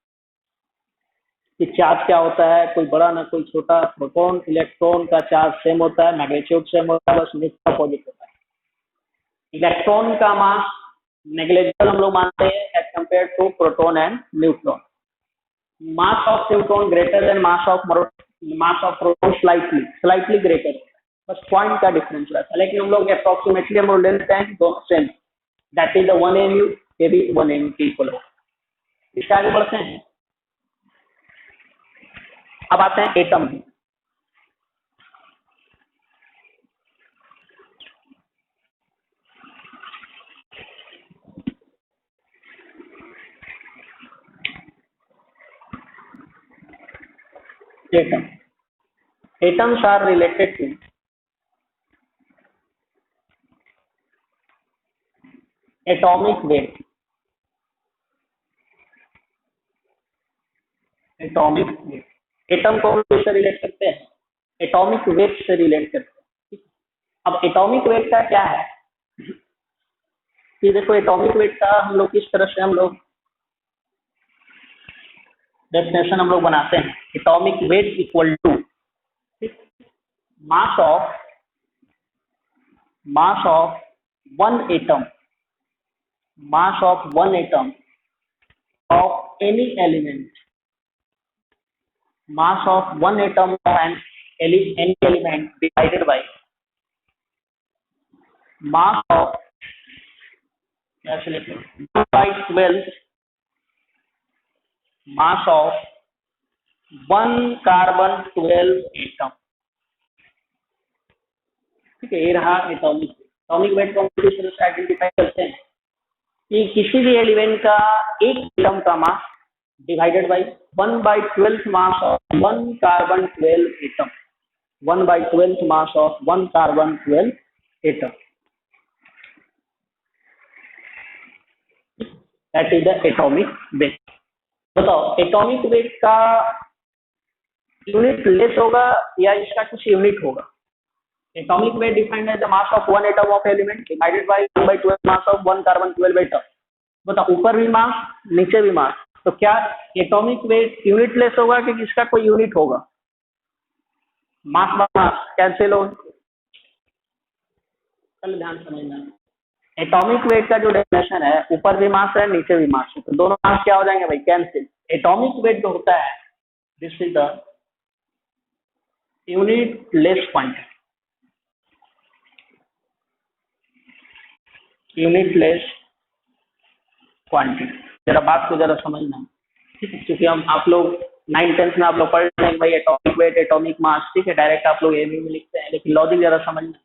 कि चार्ज क्या होता है, कोई बड़ा ना कोई छोटा। प्रोटॉन इलेक्ट्रॉन का चार्ज सेम होता है, मैग्नीट्यूड सेम होता है, बस नेचर अपोजिट होता है। इलेक्ट्रॉन का मास नेग्लिजिबल हम लोग मानते हैं as compare to proton and neutron. Mass of neutron greater than mass of proton slightly greater, बस पॉइंट का डिफरेंस रहता है। लेकिन हम लोग अप्रोक्सीमेटली हम लोग ले लेते हैं दोनों same, that is the 1 mu, ये भी 1 mu के इक्वल होगा। इसके आगे बढ़ते हैं। अब आते हैं atom. Atoms are related to atomic weight. Atom को हम किससे रिलेट करते हैं? एटॉमिक वेट से रिलेट करते हैं। अब एटॉमिक वेट का क्या है कि देखो, एटॉमिक वेट का हम लोग किस तरह से हम लोग डेफिनेशन हम लोग बनाते हैं। Atomic weight equal to mass of one atom, mass of one atom of any element, mass of one atom and any element divided by mass of 1/12 mass of one carbon 12 atom, ठीक है। ये रहा atomic weight को हम किस तरह से identify करते हैं कि किसी भी एलिमेंट का एक एटम का mass divided by 1/12 mass of one carbon 12 atom, 1/12 mass of one carbon 12 atom, that is the atomic weight. बताओ, एटॉमिक वेट का यूनिट लेस होगा या इसका कुछ यूनिट होगा? Atomic weight defined as the mass of one atom of element divided by 1/12 mass of one carbon 12 atom. बताओ, ऊपर भी मास नीचे भी मास, तो क्या एटॉमिक वेट यूनिट लेस होगा कि इसका कोई यूनिट होगा? मास बाय मास कैंसिल हो, चल ध्यान समझना। एटॉमिक वेट का जो डेफिनेशन है, ऊपर भी मास है नीचे भी मास है, तो दोनों मास क्या हो जाएंगे भाई? कैंसिल। एटॉमिक वेट जो होता है, this is the unit less quantity, unit less quantity. जरा बात को जरा समझना, ठीक है, क्योंकि हम आप लोग 9-10 में आप लोग पढ़ रहे हैं भाई एटॉमिक वेट, एटॉमिक मास, ठीक है, डायरेक्ट आप लोग एमयू में लिखते हैं, लेकिन लॉजिक जरा समझना।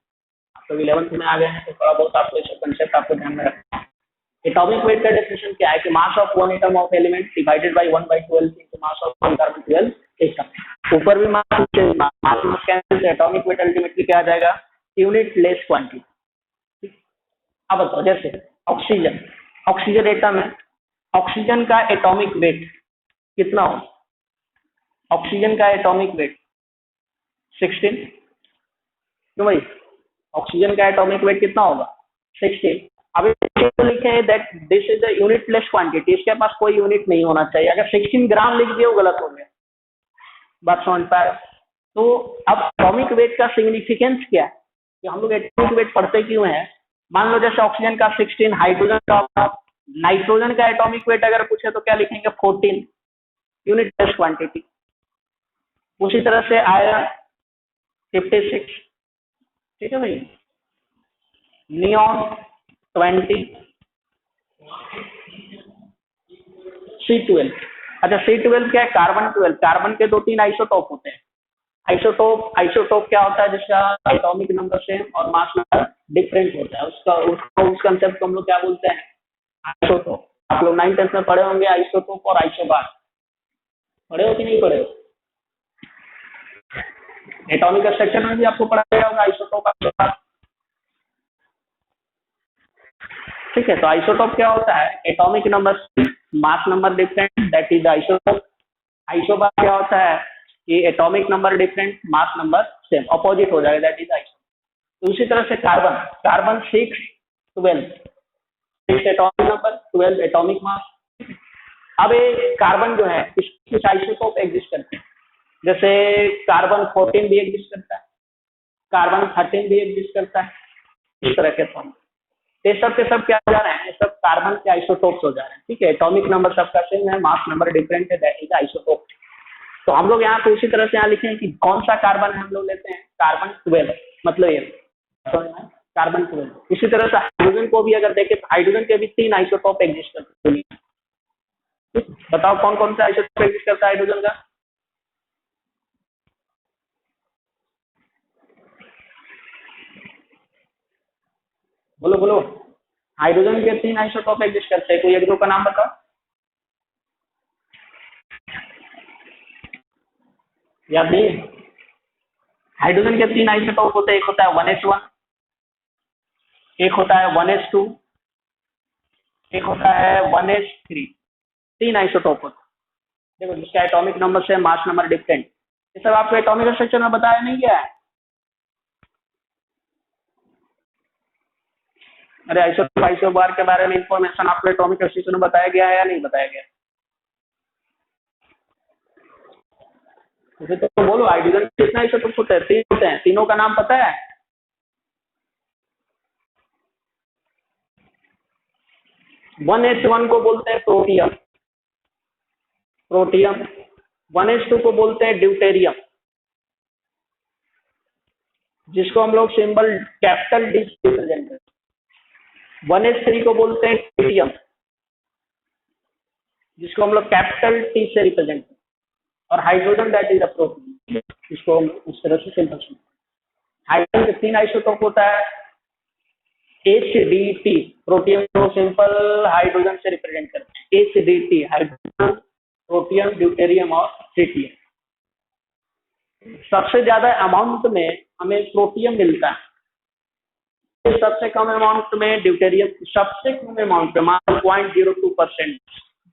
आप लोग 11th में आ गए हैं तो थोड़ा बहुत आपको ये कंसेप्ट आपको ध्यान में रखना है। एटॉमिक वेट का डेफिनेशन क्या है कि मास of one atom of element divided by 1/12 into mass of one carbon 12 atom. ऊपर भी मास नीचे भी मास कैंसिल, एटॉमिक वेट अल्टीमेटली क्या आ जाएगा? Unit less quantity. अब बताओ, जैसे ऑक्सीजन एटम है, ऑक्सीजन का एटॉमिक वेट कितना हो? ऑक्सीजन का एटॉमिक वेट 16, क्यों भाई? ऑक्सीजन का एटॉमिक वेट कितना होगा? 16। अब तो लिखे हैं that this is the unit less quantity, इसके पास कोई यूनिट नहीं होना चाहिए। अगर 16 ग्राम लिख दिया वो गलत हो गया, बात समझ पाए? तो अब एटॉमिक वेट का सिग्निफिकेंस क्या है कि हम लोग एटॉमिक वेट पढ़ते क्यों है? मान लो जैसे ऑक्सीजन का 16, हाइड्रोजन का, नाइट्रोजन का एटॉमिक वेट अगर पूछे तो क्या लिखेंगे? 14, यूनिट लेस क्वांटिटी। उसी तरह से आयरन 56, ठीक है भाई। Neon 20, C12। अच्छा C12 क्या है? कार्बन 12। कार्बन के 2-3 आइसोटोप होते हैं। आइसोटोप आइसोटोप क्या होता है? जिसका एटॉमिक नंबर सेम और मास नंबर डिफरेंट होता है, उस कंसेप्ट को हम लोग क्या बोलते हैं? आइसोटोप। आप लोग 9th-10th में पढ़े होंगे आइसोटोप और आइसोबार। पढ़े हो कि नहीं पढ़े हो? एटॉमिक स्ट्रक्चर में भी आपको पढ़ाया होगा आइसोटोप आइसोबार। ठीक है, तो आइसोटोप क्या होता है? Atomic number mass number different, that is isotope. Isobar क्या होता है कि atomic number different, mass number same, opposite हो जाएगा, दैट इज आइसोटोप। तो उसी तरह से carbon, carbon 6, 12, 6 atomic number, 12 atomic mass. अब ये कार्बन जो है इसके कुछ आइसोटोप एग्जिस्ट करते हैं, जैसे कार्बन 14 भी एग्जिस्ट करता है, कार्बन 13 भी एग्जिस्ट करता है, इस तरह के फॉर्म। ये सब के सब क्या हो जा रहे हैं? ये सब कार्बन के आइसोटोप्स हो जा रहे हैं। ठीक है, एटॉमिक नंबर सबका सेम है, मास नंबर डिफरेंट है, दैट इज आइसोटोप। तो हम लोग यहाँ पे उसी तरह से यहाँ लिखें कि कौन सा कार्बन हम लोग लेते हैं? कार्बन 12, मतलब ये कार्बन 12। इसी तरह से हाइड्रोजन को भी अगर देखें तो हाइड्रोजन के भी 3 आइसोटोप एग्जिस्ट करते हैं। बताओ कौन कौन सा आइसोटोप एग्जिस्ट करता है हाइड्रोजन का? बोलो बोलो। हाइड्रोजन के 3 आइसोटोप एग्जिस्ट करते हैं, कोई एक दो का नाम बताओ। याद नहीं है? हाइड्रोजन के 3 आइसोटोप होते हैं, एक होता है 1s1, एक होता है 1s2, एक होता है 1s3। 3 आइसोटोप होते हैं। देखो, जिसका एटॉमिक नंबर से मास नंबर डिफरेंट, ये सब आपको एटॉमिक स्ट्रक्चर में बताया नहीं गया है? अरे आइसोटोप आइसोबार के बारे में इंफॉर्मेशन आपको एटॉमिक स्ट्रक्चर में बताया गया है या नहीं बताया गया? तो बोलो, हाइड्रोजन कितना आइसोटोप होते हैं? 3 होते हैं, तीनों का नाम पता है? 1s1 को बोलते हैं प्रोटियम, प्रोटियम। 1s2 को बोलते हैं ड्यूटेरियम, जिसको हम लोग सिंबल कैपिटल डी से रिप्रेजेंट करते हैं। 1s3 को बोलते हैं ट्रिटियम, जिसको हम लोग कैपिटल टी से रिप्रेजेंट करते हैं। और hydrogen that is a protein, इसको हम उस तरह से सिंपल से। हाइड्रोजन के 3 आइसोटोप होता है, HDT। प्रोटियम को सिंपल हाइड्रोजन से रिप्रेजेंट करते हैं, HDT, हाइड्रोजन, प्रोटियम, ड्यूटेरियम और ट्रिटियम। सबसे ज्यादा अमाउंट में हमें प्रोटियम मिलता है, सबसे कम अमाउंट में ड्यूटेरियम, सबसे कम अमाउंट में 0.02%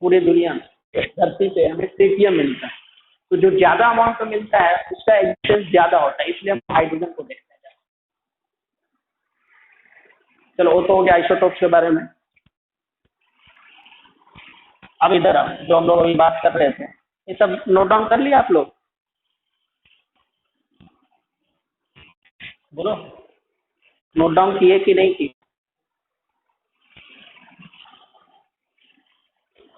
पूरी दुनिया में धरती पे हमें ट्रिटियम मिलता है। तो जो ज्यादा अमाउंट में मिलता है उसका एग्जिस्टेंस ज्यादा होता है, इसलिए हम हाइड्रोजन को देखते हैं। चलो, वो तो हो गया आइसोटोप्स के बारे में। अब इधर आओ, जो हम लोग अभी बात कर रहे थे, ये सब नोट डाउन कर लिया आप लोग? बोलो, नोट डाउन किए कि नहीं किए?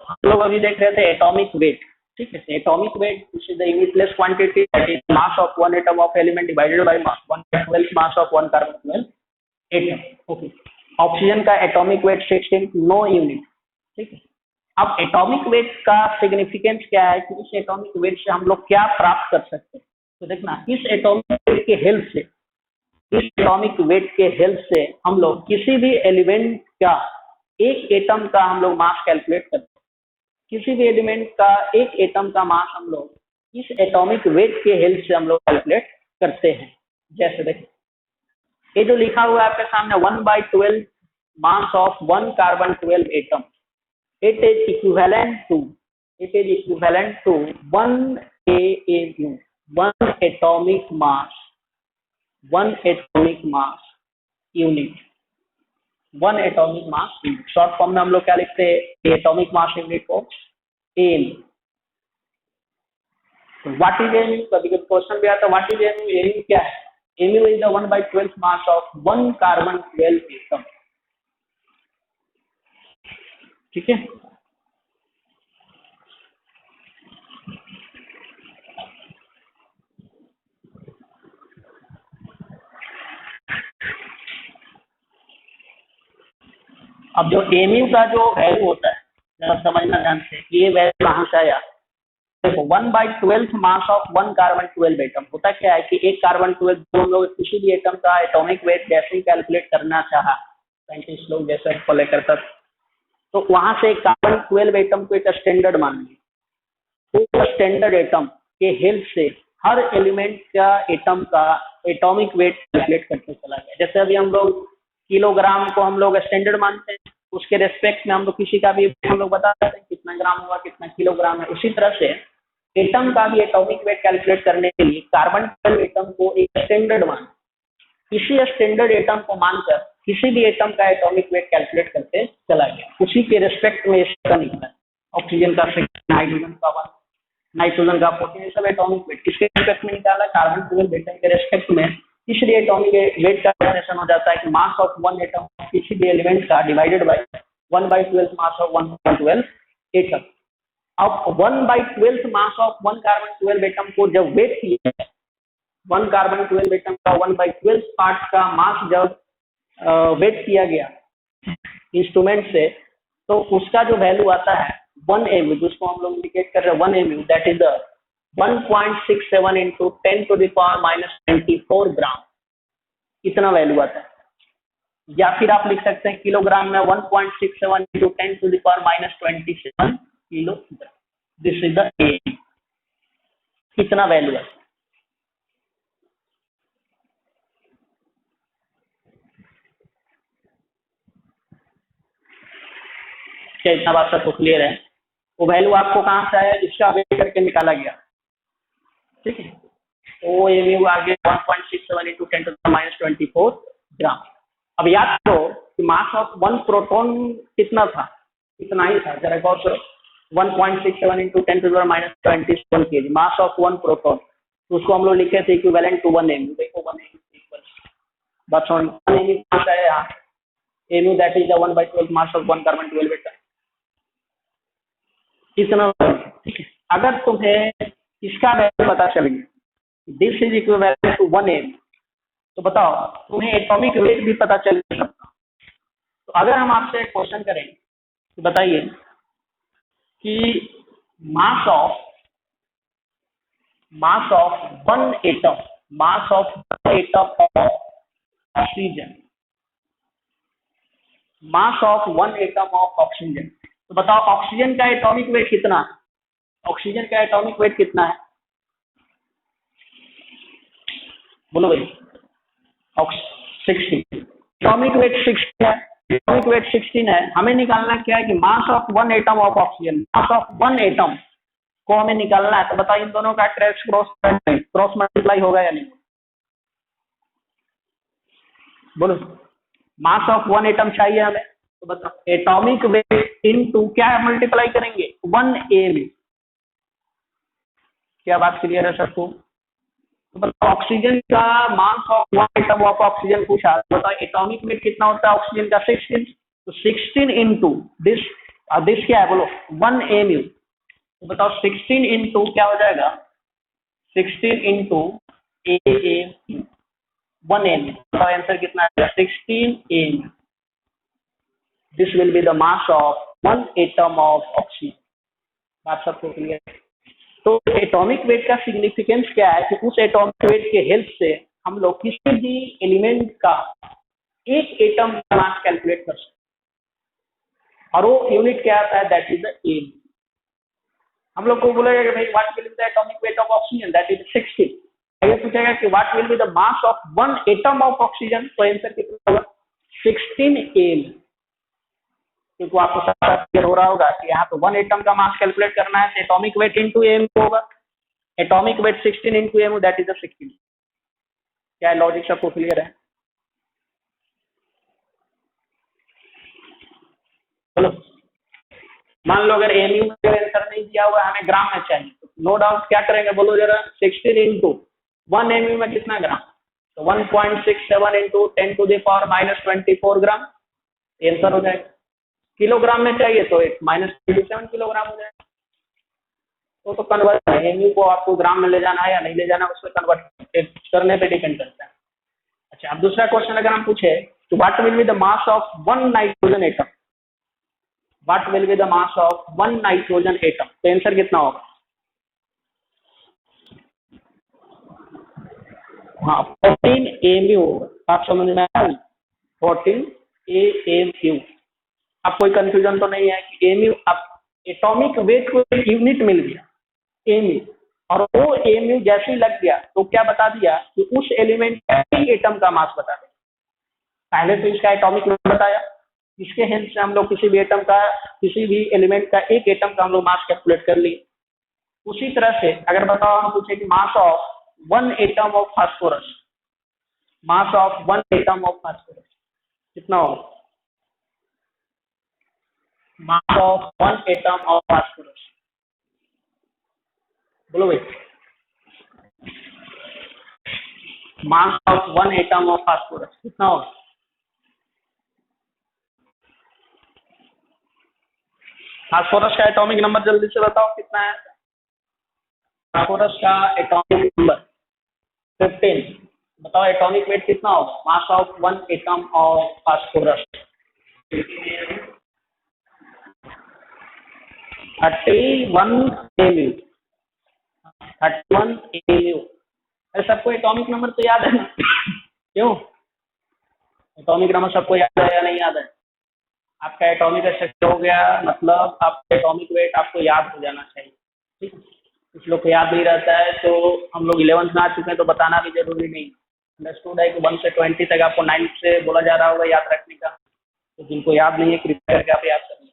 हम लोग अभी देख रहे थे एटॉमिक वेट। ठीक है, atomic wait is the unitless quantity, that is mass of one atom of element divided by mass 1/12 mass of one carbon 12 atom. Okay, oxygen का एटॉमिक वेट 16, नो यूनिट। ठीक है, अब एटॉमिक वेट का significance क्या है कि इस atomic weight से हम लोग क्या प्राप्त कर सकते हैं? तो देखना, इस एटॉमिक वेट के हेल्प से, इस एटॉमिक वेट के हेल्प से हम लोग किसी भी एलिमेंट का, एक एटम का हम लोग मास कैलकुलेट करते हैं। किसी भी एलिमेंट का एक एटम का मास हम लोग इस एटॉमिक वेट के हेल्प से हम लोग कैलकुलेट करते हैं। जैसे देखिए, ये जो लिखा हुआ है आपके सामने 1/12 mass of one carbon 12 atom, it is equivalent to, it is equivalent to 1 AAU, 1 atomic mass, 1 atomic mass unit, 1 atomic mass unit। Short form में हम लोग क्या लिखते हैं एटॉमिक मास यूनिट को? एम। What is M? कभी कभी question भी आता है व्हाट इज एम? एम क्या है? M is the 1/12 mass of one carbon 12 atom. ठीक है, अब जो एमयू का जो वैल्यू होता है, जरा समझना ध्यान से कि ये वैल्यू कहाँ से आया। देखो 1/12 मास ऑफ 1 कार्बन 12 एटम होता क्या है कि एक कार्बन 12 जो हम लोग किसी भी एटम का एटॉमिक वेट जैसे ही कैलकुलेट करना चाहा साइंटिस्ट लोग जैसे फॉलो करता, तो वहां से कार्बन 12 एटम को एक स्टैंडर्ड मान लिया। तो स्टैंडर्ड एटम के हेल्प से हर एलिमेंट का एटम का एटॉमिक वेट कैलकुलेट करते चला गया। जैसे अभी हम लोग किलोग्राम को हम लोग स्टैंडर्ड मानते हैं, उसके रेस्पेक्ट में हम लोग किसी का भी हम लोग बता सकते हैं कितना ग्राम हुआ, कितना किलोग्राम है। उसी तरह से एटम का भी एटॉमिक वेट कैलकुलेट करने के लिए कार्बन 12 एटम को एक स्टैंडर्ड मान, किसी स्टैंडर्ड एटम को मानकर किसी भी एटम का एटॉमिक वेट कैलकुलेट करते चला गया। उसी के रेस्पेक्ट में इसका निकला ऑक्सीजन का 6, हाइड्रोजन का 1, नाइट्रोजन का 14, सब एटॉमिक वेट किसके रेस्पेक्ट में निकाला, कार्बन 12 एटम के रेस्पेक्ट में। इसलिए एटॉमिक वेट का डेफिनेशन हो जाता है कि मास ऑफ वन एटम किसी भी एलिमेंट का divided by 1/12 mass of 1/12 atom. अब 1/12 मास ऑफ 1 कार्बन 12 एटम को जब वेट किया, 1 कार्बन 12 एटम का 1/12 पार्ट का मास जब वेट किया गया इंस्ट्रूमेंट से, तो उसका जो वैल्यू आता है 1 mu, जिसको हम लोग इंडिकेट कर रहे हैं 1 mu, that is the 1.67 into 10⁻⁻24 ग्राम, इतना वैल्यू आता है। या फिर आप लिख सकते हैं किलोग्राम में 1.67 into 10⁻⁻27 kilogram, this is the M, कितना वैल्यू है। क्या इतना बात सबको क्लियर है? वो वैल्यू आपको कहाँ से आया, इसका वेट करके निकाला गया, ठीक है। तो ये भी आ गया 1.67 into 10⁻⁻24 ग्राम। अब याद करो कि मास ऑफ 1 प्रोटॉन कितना था, इतना ही था, जरा गौर करो। 1.67 into 10⁻⁻27 kg mass of 1 proton, तो उसको हम लोग लिखे थे इक्विवेलेंट टू 1 mu। देखो 1 mu इक्वल्स बस 1 mu कहाँ से आया, mu that is the 1/12 mass of 1 carbon 12 atom, इतना, ठीक है। अगर तुम्हें इसका वैल्यू पता चल गया, this is equivalent to 1 mu, तो बताओ तुम्हें एटॉमिक वेट भी पता चल सकता। तो अगर हम आपसे एक क्वेश्चन करें तो बताइए कि मास of 1 atom, mass of oxygen, mass of 1 atom of oxygen, तो बताओ ऑक्सीजन का एटॉमिक वेट कितना है, ऑक्सीजन का एटॉमिक वेट कितना है, बोलो भाई। 16, एटॉमिक वेट 16 है, एटॉमिक वेट 16 है। हमें निकालना क्या है कि मास of 1 atom of oxygen, mass of 1 atom को हमें निकालना है। तो बताओ इन दोनों का क्रॉस मल्टीप्लाई होगा या नहीं, बोलो। मास ऑफ 1 एटम चाहिए हमें, तो बताओ एटॉमिक वेट इनटू क्या मल्टीप्लाई करेंगे, 1 mu। क्या बात क्लियर है सबको? तो बताओ ऑक्सीजन का मास ऑफ 1 एटम ऑफ ऑक्सीजन पूछा, तो बताओ एटॉमिक वेट कितना होता है ऑक्सीजन का, 16। तो 16 इंटू दिस, दिस क्या है बोलो, 1 mu। तो बताओ 16 इंटू क्या हो जाएगा, 16 इंटू 1 mu। बताओ आंसर कितना है, 16 mu। This will be the mass of 1 atom of oxygen. बात सबको क्लियर है? तो एटॉमिक वेट का सिग्निफिकेंस क्या है कि उस एटॉमिक वेट के हेल्प से हम लोग किसी भी एलिमेंट का एक एटम का मास कैलकुलेट कर सकते, और वो यूनिट क्या आता है, दैट इज द एम। हम लोग को बोलेगा कि भाई what will be the atomic weight of oxygen, that is 16। अगर पूछेगा कि what will be the mass of 1 atom of oxygen, तो आंसर कितना होगा, 16 एम। क्योंकि आपको सारा क्लियर हो रहा होगा कि यहाँ पे 1 एटम का मास कैलकुलेट करना है, एटॉमिक वेट इनटू एम होगा, atomic weight 16 into M, that is the 16। क्या लॉजिक सबको क्लियर है? बोलो। मान लो अगर एमयू में आंसर नहीं दिया हुआ, हमें ग्राम में चाहिए, तो नो डाउट क्या करेंगे, बोलो जरा। 16 इंटू 1 mu में कितना ग्राम, तो 1.67 इंटू 10⁻⁻24 ग्राम, आंसर हो जाएगा। किलोग्राम में चाहिए तो -27 किलोग्राम हो जाएगा। तो कन्वर्ट है, एमयू को आपको ग्राम में ले जाना है या नहीं ले जाना, उसमें कन्वर्ट करने पे डिपेंड करता है। अच्छा, अब दूसरा क्वेश्चन अगर हम पूछे तो what will be the mass of 1 nitrogen atom, what will be the mass of one nitrogen atom? तो आंसर कितना होगा? हाँ 14 AMU होगा। आप समझ में आया? 14 AMU। अब कोई कंफ्यूजन तो नहीं है कि एमयू, अब एटॉमिक वेट को एक यूनिट मिल गया एमयू, और वो एमयू जैसे ही लग गया तो क्या बता दिया कि उस एलिमेंट का ही एटम का मास बता दिया। पहले तो इसका एटॉमिक नंबर बताया, इसके हेल्प से हम लोग किसी भी एटम का, किसी भी एलिमेंट का एक एटम का हम लोग मास कैलकुलेट कर लिए। उसी तरह से अगर बताओ हम पूछे कि मास of one atom of phosphorus, mass of one atom of phosphorus कितना होगा? मास of one atom of phosphorus, बोलो भाई। Mass of one atom of phosphorus कितना होगा? फास्फोरस का एटॉमिक नंबर जल्दी से बताओ कितना है? फास्फोरस का एटॉमिक नंबर 15। बताओ एटॉमिक वेट कितना होगा मास of one atom of phosphorus? 31 AMU। 31 AMU। अरे सबको एटॉमिक नंबर तो याद है ना? क्यों? एटॉमिक नंबर सबको याद है या नहीं याद है? आपका एटॉमिक स्ट्रक्चर हो गया, मतलब आपका एटॉमिक वेट आपको याद हो जाना चाहिए। ठीक है, कुछ लोग को याद नहीं रहता है, तो हम लोग 11th में आ चुके हैं तो बताना भी जरूरी नहीं। अंडरस्टूड है कि 1 से 20 तक आपको 9 से बोला जा रहा होगा याद रखने का, तो जिनको याद नहीं है कृपया करके आप याद करिए।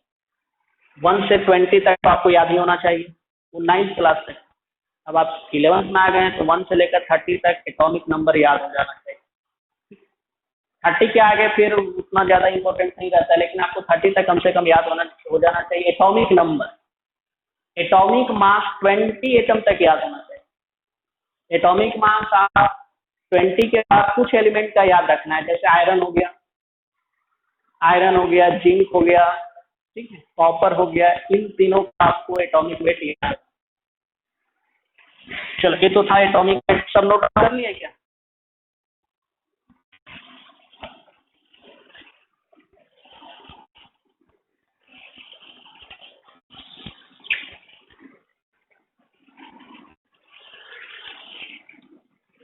1 से 20 तक तो आपको याद ही होना चाहिए, वो 9th क्लास तक। अब आप 11th में आ गए हैं तो 1 से लेकर 30 तक एटॉमिक नंबर याद हो जाना चाहिए। 30 के आगे फिर उतना ज्यादा इंपॉर्टेंट नहीं रहता है, लेकिन आपको 30 तक कम से कम याद हो जाना चाहिए। Atomic number, atomic mass 20 atom तक याद होना चाहिए। एटॉमिक मास आप 20 के बाद कुछ एलिमेंट का याद रखना है, जैसे आयरन हो गया, आयरन हो गया, जिंक हो गया, ठीक है, कॉपर हो गया, इन तीनों का आपको एटॉमिक वेट याद। चलो ये तो था एटॉमिक वेट, सब नोट कर लिया क्या?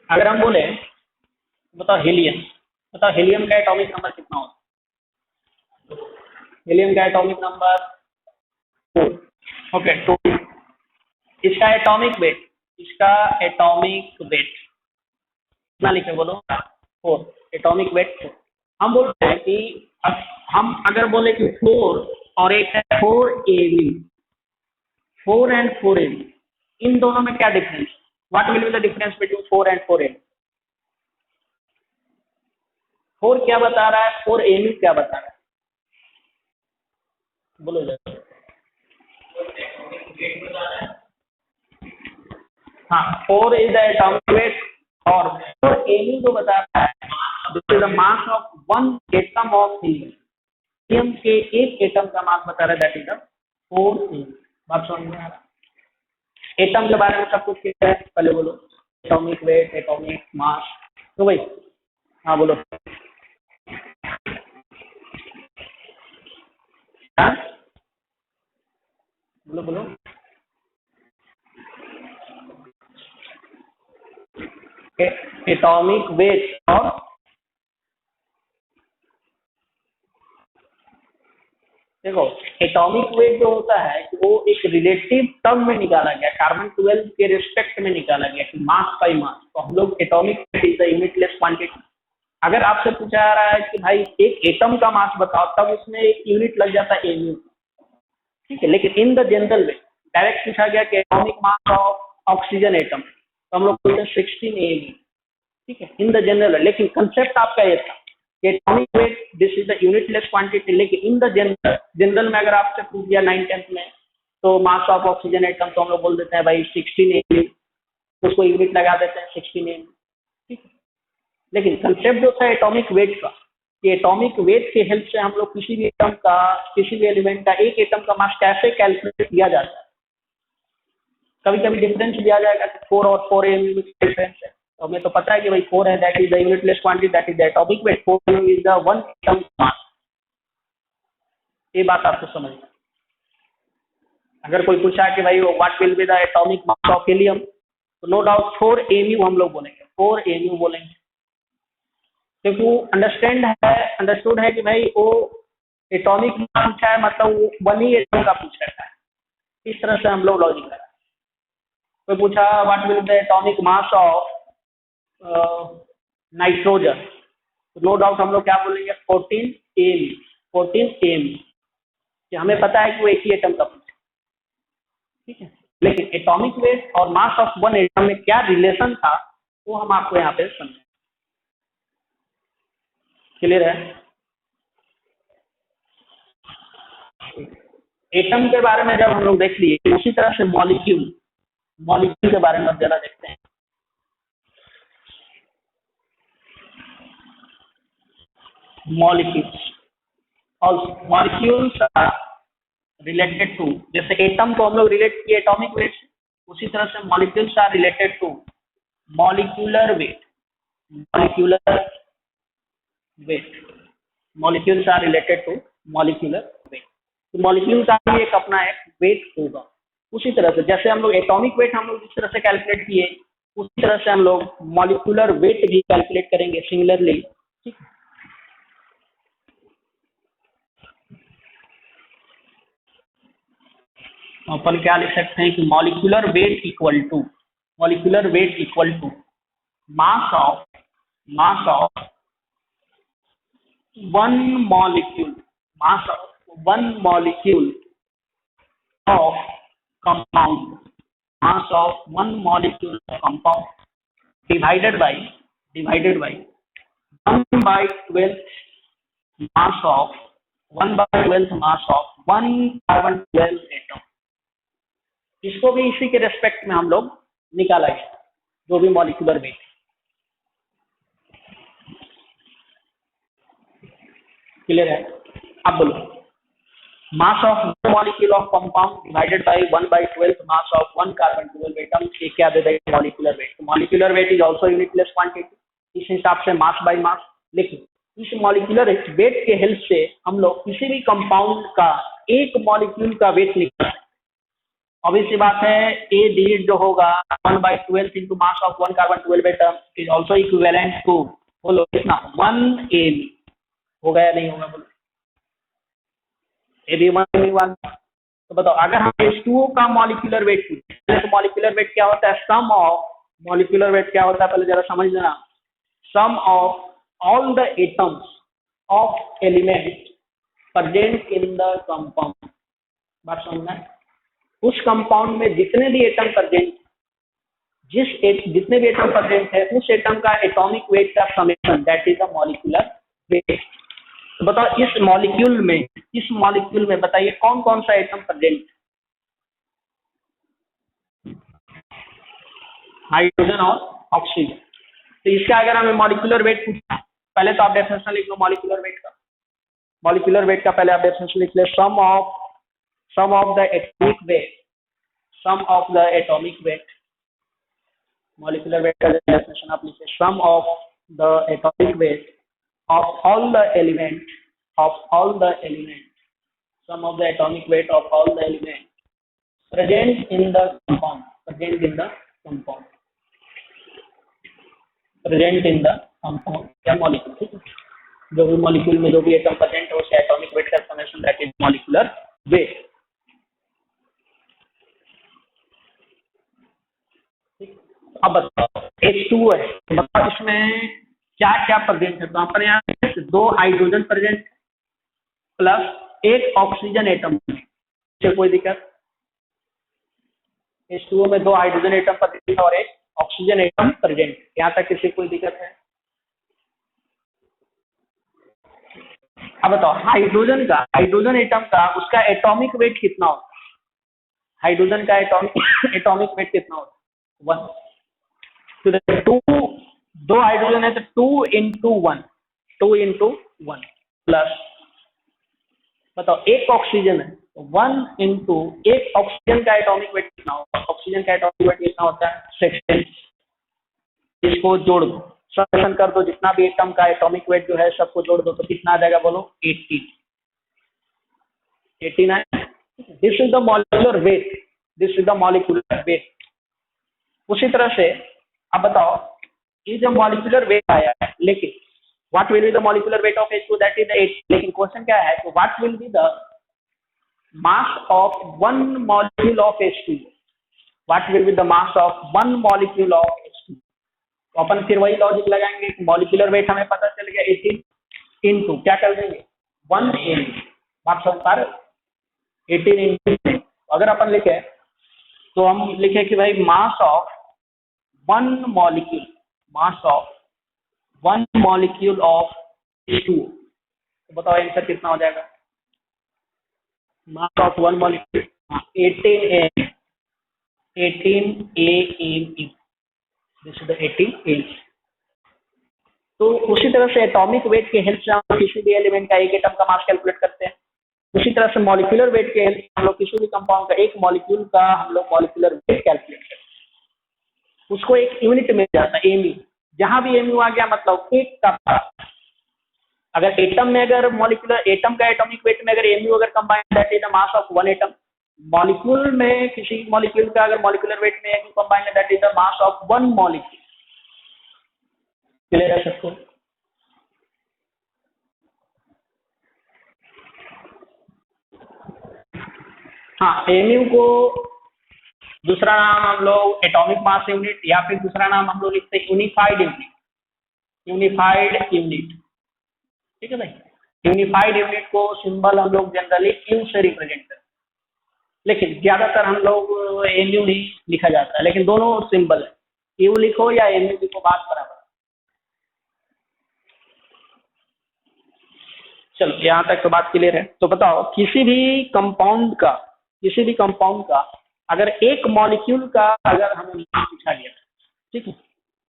अगर हम बोले बताओ हीलियम, बताओ हीलियम का एटॉमिक नंबर कितना होता है? हीलियम का एटॉमिक नंबर 4। ओके 2। इसका एटॉमिक वेट, इसका एटॉमिक वेट कितना लिखे बोलो? 4। Atomic weight 4। हम बोलते हैं कि अब हम अगर बोले कि 4 और एक है 4 AV, 4 एंड 4 AV, इन दोनों में क्या difference? What will be the difference between 4 and 4 AV? 4 क्या बता रहा है, 4 AV क्या बता रहा है? बोलो जरा। हाँ 4 इज द एटॉमिक वेट, और 4 AV जो बता रहा है this is the mass of one atom of helium. Helium के एक एटम का मास बता रहा है, दैट इज द 4 AV। बात समझ में आ रहा है? एटम के बारे में सब कुछ क्लियर है? पहले बोलो एटॉमिक वेट, एटॉमिक मास। तो भाई हाँ बोलो। हाँ बोलो बोलो। एटॉमिक वेट और देखो एटॉमिक वेट जो होता है कि वो एक रिलेटिव टर्म में निकाला गया, कार्बन 12 के रिस्पेक्ट में निकाला गया कि मास बाई मास। तो हम लोग atomic weight is the unitless quantity. अगर आपसे पूछा जा रहा है कि भाई एक एटम का मास बताओ, तब उसमें एक यूनिट लग जाता है एमयू, ठीक है। लेकिन in the general way direct पूछा गया कि atomic mass of oxygen atom, तो हम लोग बोलते हैं 16 AMU, ठीक है, इन द जनरल। लेकिन कंसेप्ट आपका ये था कि atomic weight this is the unitless quantity, लेकिन इन द जनरल में अगर आपसे पूछ दिया 9th-10th में तो मास ऑफ ऑक्सीजन एटम, तो हम लोग बोल देते हैं भाई 16 AMU, उसको यूनिट लगा देते हैं 16 AMU, ठीक है। लेकिन कंसेप्ट जो था एटॉमिक वेट का, कि एटॉमिक वेट के हेल्प से हम लोग किसी भी एटम का, किसी भी एलिमेंट का एक एटम का मास कैसे कैलकुलेट किया जाता है। कभी कभी डिफरेंस दिया जाएगा कि 4 और 4 AMU में डिफरेंस है, तो हमें तो पता है कि भाई 4 है that is the unitless quantity, that is the atomic weight, 4 AMU is the one atom mass. ये बात आपको समझ में अगर कोई पूछा कि भाई what will be the atomic mass of helium, तो नो डाउट 4 mu हम लोग बोलेंगे, 4 mu बोलेंगे, क्योंकि वो अंडरस्टूड है कि भाई वो एटॉमिक मास पूछा है, मतलब वो 1 ही एटम का पूछा है। इस तरह से हम लोग लॉजिक करें। कोई पूछा what will the atomic mass of nitrogen, तो नो डाउट हम लोग क्या बोलेंगे, 14 mu, 14 mu, कि हमें पता है कि वो एक ही एटम का पूछा, ठीक है। लेकिन एटॉमिक वेट और मास ऑफ वन एटम में क्या रिलेशन था वो हम आपको यहाँ पे समझें। क्लियर है? एटम के बारे में जब हम लोग देख लिए, उसी तरह से मॉलिक्यूल के बारे में अब जरा देखते हैं। मॉलिक्यूल्स आर रिलेटेड टू, जैसे एटम को हम लोग रिलेट किए एटॉमिक वेट से, उसी तरह से molecules are related to molecular weight. Molecules are related to molecular weight. तो मॉलिक्यूल का भी एक अपना एक वेट होगा। उसी तरह से जैसे हम लोग एटॉमिक वेट हम लोग जिस तरह से कैलकुलेट किए, उसी तरह से हम लोग मॉलिक्यूलर वेट भी कैलकुलेट करेंगे सिमिलरली, ठीक है। अपन क्या लिख सकते हैं कि molecular weight equal to mass of one molecule of compound, divided by 1/12 mass of 1 carbon 12 atom. इसको भी इसी के रेस्पेक्ट में हम लोग निकाला है, जो भी मॉलिक्यूलर वेट। क्लियर है? अब बोलो, mass of molecule of compound divided by 1/12 mass of 1 carbon 12 atom, ये क्या दे देगा, molecular weight. Molecular wait is also unitless quantity. इस हिसाब से मास बाय मास। लेकिन इस मॉलिक्यूलर वेट के हेल्प से हम लोग किसी भी कंपाउंड का एक मॉलिक्यूल का वेट निकाल सकते हैं। ऑब्वियस सी बात है, ए डिजिट जो होगा 1/12 into mass of 1 carbon 12 atom is also equivalent to, बोलो कितना, 1 Ab। होगा या नहीं होगा, बोलो। Ab1 तो बताओ, अगर हम H2O का मॉलिक्यूलर वेट पूछे तो मॉलिक्यूलर वेट क्या होता है, पहले जरा समझ लेना। Sum of all the atoms of element present in the compound. बात समझना है? उस कंपाउंड में जितने भी एटम प्रेजेंट, जितने भी एटम प्रेजेंट है, उस एटम का एटॉमिक वेट का summation, that is the molecular weight. तो बताओ इस मॉलिक्यूल में बताइए कौन कौन सा एटम प्रेजेंट, हाइड्रोजन और ऑक्सीजन। तो इसका अगर हमें मॉलिक्यूलर वेट पूछा, पहले तो आप डेफिनेशन लिख लो मॉलिक्यूलर वेट का पहले आप डेफिनेशन लिख ले, sum of the atomic weight, molecular weight का डेफिनेशन आप लिखिए, sum of the atomic weight of all the elements, sum of the atomic weight of all the elements present in the compound, क्या molecule, ठीक है। जो भी molecule में जो भी एटम प्रेजेंट है उसका एटॉमिक वेट का summation, that is molecular weight. अब बताओ H2O है, बताओ इसमें क्या क्या प्रेजेंट है। तो अपन यहाँ 2 hydrogen present plus 1 oxygen atom, कोई दिक्कत। H2O में 2 हाइड्रोजन एटम प्रेजेंट और 1 ऑक्सीजन एटम प्रेजेंट, यहाँ तक किसी कोई दिक्कत है? अब बताओ हाइड्रोजन एटम का उसका एटॉमिक वेट कितना होता है, हाइड्रोजन का एटॉमिक वेट कितना होता है, 1। तो 2 हाइड्रोजन है तो 2 into 1 प्लस, बताओ 1 ऑक्सीजन है, 1 into 1 ऑक्सीजन का एटॉमिक वेट कितना होता है, ऑक्सीजन का एटॉमिक वेट कितना होता है, 6। इसको जोड़ दो, समेशन कर दो, जितना भी एटम का एटॉमिक वेट जो है सबको जोड़ दो, तो कितना आ जाएगा, बोलो 80, 89। This is the molecular weight, this is the molecular weight. उसी तरह से अब बताओ, ये जो मॉलिक्यूलर वेट आया है, लेकिन what will be the molecular weight of H2, that is 8। लेकिन क्वेश्चन क्या है, तो what will be the mass of one molecule of H2, what will be the mass of one molecule of H2। तो अपन फिर वही logic लगाएंगे, molecular weight हमें पता चल गया 18 इंटू क्या कर देंगे 1 m, बात समझ पा रहे हो, 18 इंटू। अगर अपन लिखे तो हम लिखे कि भाई mass of one molecule, mass of one molecule of H2, तो बताओ आंसर कितना हो जाएगा, मास of one molecule 18 m, 18 AMU, this is the 18 inch। तो उसी तरह से एटॉमिक वेट के हेल्प से हम किसी भी एलिमेंट का एक एटम का मास कैलकुलेट करते हैं। उसी तरह से मॉलिक्यूलर वेट के हेल्प से हम लोग किसी भी कंपाउंड का एक मॉलिक्यूल का हम लोग मॉलिक्यूलर वेट कैलकुलेट करते हैं। उसको एक यूनिट में जाता है एमयू, जहां भी एमयू आ गया मतलब एक का। अगर एटम में अगर मॉलिक्यूलर एटम का एटॉमिक वेट में अगर एमयू अगर combined that is the mass of one atom, molecule में किसी मॉलिक्यूल का अगर मॉलिक्यूलर वेट में एमयू कंबाइंड है that is the mass of one molecule. Clear है सबको? हाँ, एमयू को दूसरा नाम हम लोग एटॉमिक मास यूनिट या फिर दूसरा नाम हम लोग लिखते हैं यूनिफाइड यूनिट, यूनिफाइड यूनिट। ठीक है भाई, यूनिफाइड यूनिट को सिंबल हम लोग जनरली यू से रिप्रेजेंट करते हैं, लेकिन ज्यादातर हम लोग एमयू ही लिखा जाता है, लेकिन दोनों सिंबल है, यू लिखो या एमयू लिखो बात बराबर। चलो यहाँ तक तो बात क्लियर है। तो बताओ किसी भी कंपाउंड का अगर एक मॉलिक्यूल का अगर हमें मास पूछा गया, ठीक है,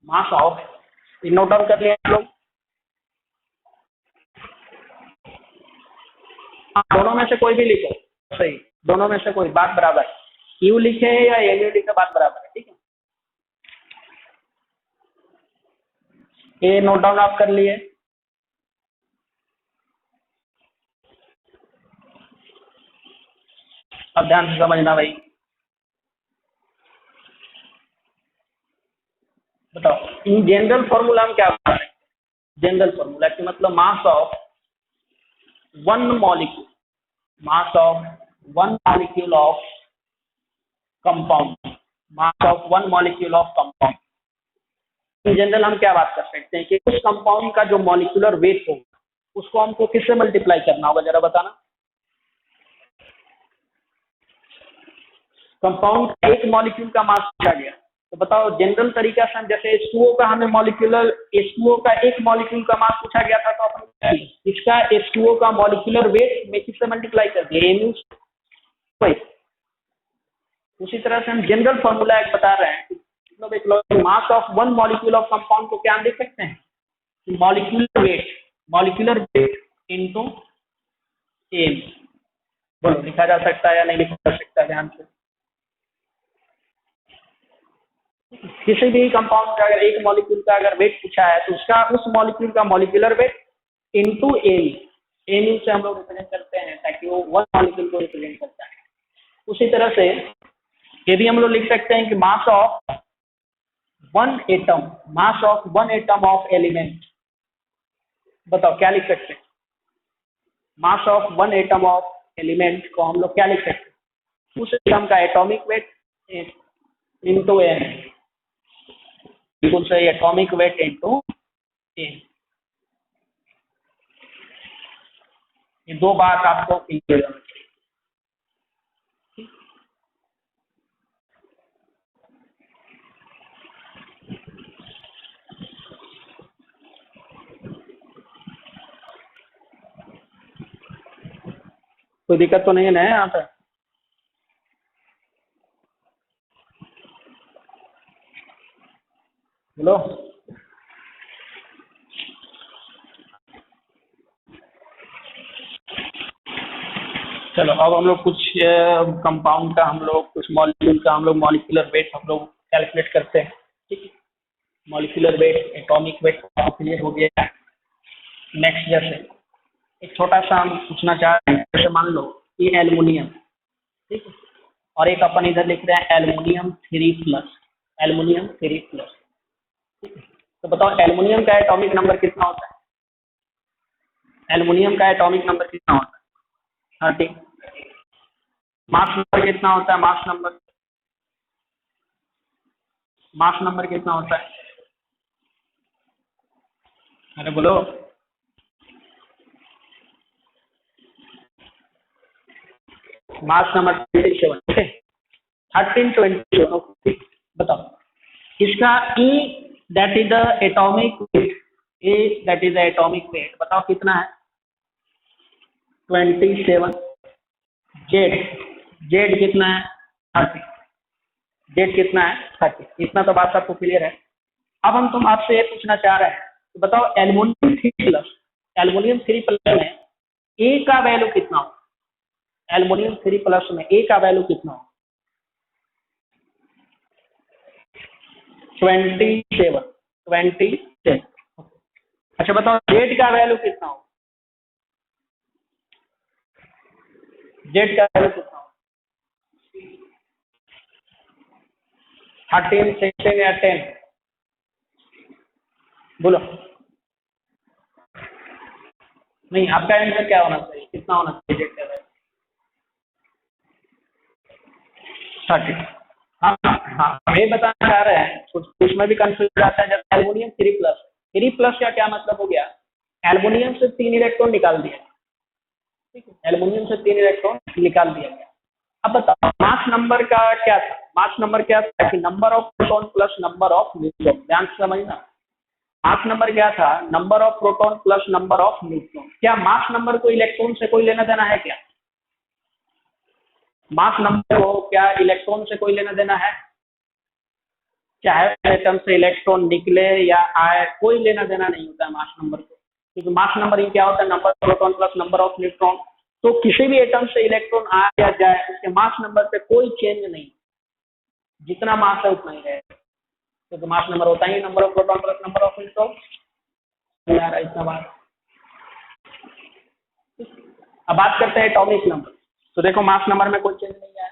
मास ऑफ, नोट डाउन कर लिया आप लोग, दोनों में से कोई भी लिखो, सही, दोनों में से कोई, बात बराबर है, यू लिखे या एमयू लिखे बात बराबर है। ठीक है, ये नोट डाउन आप कर लिए। अब ध्यान से समझना भाई। बताओ इन जनरल फॉर्मूला हम क्या बता रहे हैं, जनरल फॉर्मूला की मतलब मास of one molecule, mass of one molecule of compound, mass of one molecule of compound. In general हम क्या बात कर सकते हैं कि उस कंपाउंड का जो मॉलिक्यूलर वेट होगा उसको हमको किससे मल्टीप्लाई करना होगा, जरा बताना। कंपाउंड का एक मॉलिक्यूल का मास पूछा गया, तो बताओ जनरल तरीका से हम जैसे H2O का हमें मॉलिक्यूलर, H2O का एक मॉलिक्यूल का मास पूछा गया था, तो अपन इसका H2O का मॉलिक्यूलर वेट में किससे मल्टीप्लाई कर दिया, एमयू। उसी तरह से हम जनरल फॉर्मूला एक बता रहे हैं, मतलब एक मास of one molecule of compound को क्या हम लिख सकते हैं, मॉलिक्यूलर वेट इनटू एम। बोलो लिखा जा सकता है या नहीं लिखा जा सकता है, ध्यान से। किसी भी कंपाउंड का अगर एक मॉलिक्यूल का अगर वेट पूछा है तो उसका उस मॉलिक्यूल का मॉलिक्यूलर वेट इनटू एम से हम लोग रिप्रेजेंट करते हैं, ताकि वो वन मॉलिक्यूल को रिप्रेजेंट करता है। उसी तरह से ये भी हम लोग लिख सकते हैं कि मास of one atom, mass of one atom of element. बताओ क्या लिख सकते हैं, मास of one atom of element को हम लोग क्या लिख सकते हैं, उस एटम का एटॉमिक वेट इनटू एम। बिल्कुल सही, एटॉमिक वेट इनटू एम। ये दो बात आपको क्लियर होनी चाहिए। कोई दिक्कत तो नहीं है ना यहाँ पे? बोलो। चलो अब हम लोग कुछ कंपाउंड का, हम लोग कुछ मॉलिक्यूल का हम लोग मॉलिक्यूलर वेट हम लोग कैलकुलेट करते हैं। ठीक है, molecular weight, atomic weight clear हो गया। नेक्स्ट जैसे एक छोटा सा हम पूछना चाह रहे हैं, जैसे मान लो ये एल्युमिनियम, ठीक है। और एक अपन इधर लिख रहे हैं एल्युमिनियम 3+, एल्युमिनियम 3+, ठीक है। तो बताओ एल्युमिनियम का एटॉमिक नंबर कितना होता है? एल्युमिनियम का एटॉमिक नंबर कितना होता है? 30। मास नंबर कितना होता है? मास नंबर कितना होता है? अरे बोलो। मास नंबर 27, ठीक है। 1327, बताओ इसका E that is the atomic weight, A that is the atomic weight, बताओ कितना है? 27। जेड, जेड कितना है? 30। जेड कितना है? 30। इतना तो बात आपको क्लियर है। अब हम तुम आपसे ये पूछना चाह रहे हैं, तो बताओ एल्युमिनियम 3+, एल्युमिनियम 3+ में ए का वैल्यू कितना हो? एल्युमिनियम 3+ में ए का वैल्यू कितना हो? 27, 27। अच्छा बताओ जेड का वैल्यू कितना हो? जेड का वैल्यू कितना हो? 13, 16 या 10? बोलो। नहीं, आपका आंसर क्या होना चाहिए? कितना होना चाहिए जेड का वैल्यू? 30। हाँ हाँ, हम ये बताना चाह रहे हैं, कुछ उसमें भी कंफ्यूज आता है। जब एल्युमिनियम 3+, 3+ का क्या मतलब हो गया? एल्युमिनियम से 3 इलेक्ट्रॉन निकाल दिया, ठीक है। एल्युमिनियम से 3 इलेक्ट्रॉन निकाल दिया गया। अब बताओ मास नंबर का क्या था? मास नंबर क्या था कि number of proton plus number of neutron. ध्यान से समझना, मास नंबर क्या था? Number of proton plus number of neutron. क्या मास नंबर को इलेक्ट्रॉन से कोई लेना देना है क्या? मास नंबर को क्या इलेक्ट्रॉन से कोई लेना देना है? चाहे एटम से इलेक्ट्रॉन निकले या आए, कोई लेना देना नहीं होता है मास नंबर को, क्योंकि मास नंबर ही क्या होता है? Number of proton plus number of neutron. तो किसी भी एटम से इलेक्ट्रॉन आ या जाए, उसके मास नंबर पे कोई चेंज नहीं, जितना मास है उतना ही रहेगा। तो मास नंबर होता ही number of proton plus number of neutron. यार इतना बात। अब बात करते हैं एटॉमिक नंबर। तो देखो मास नंबर में कोई चेंज नहीं आया।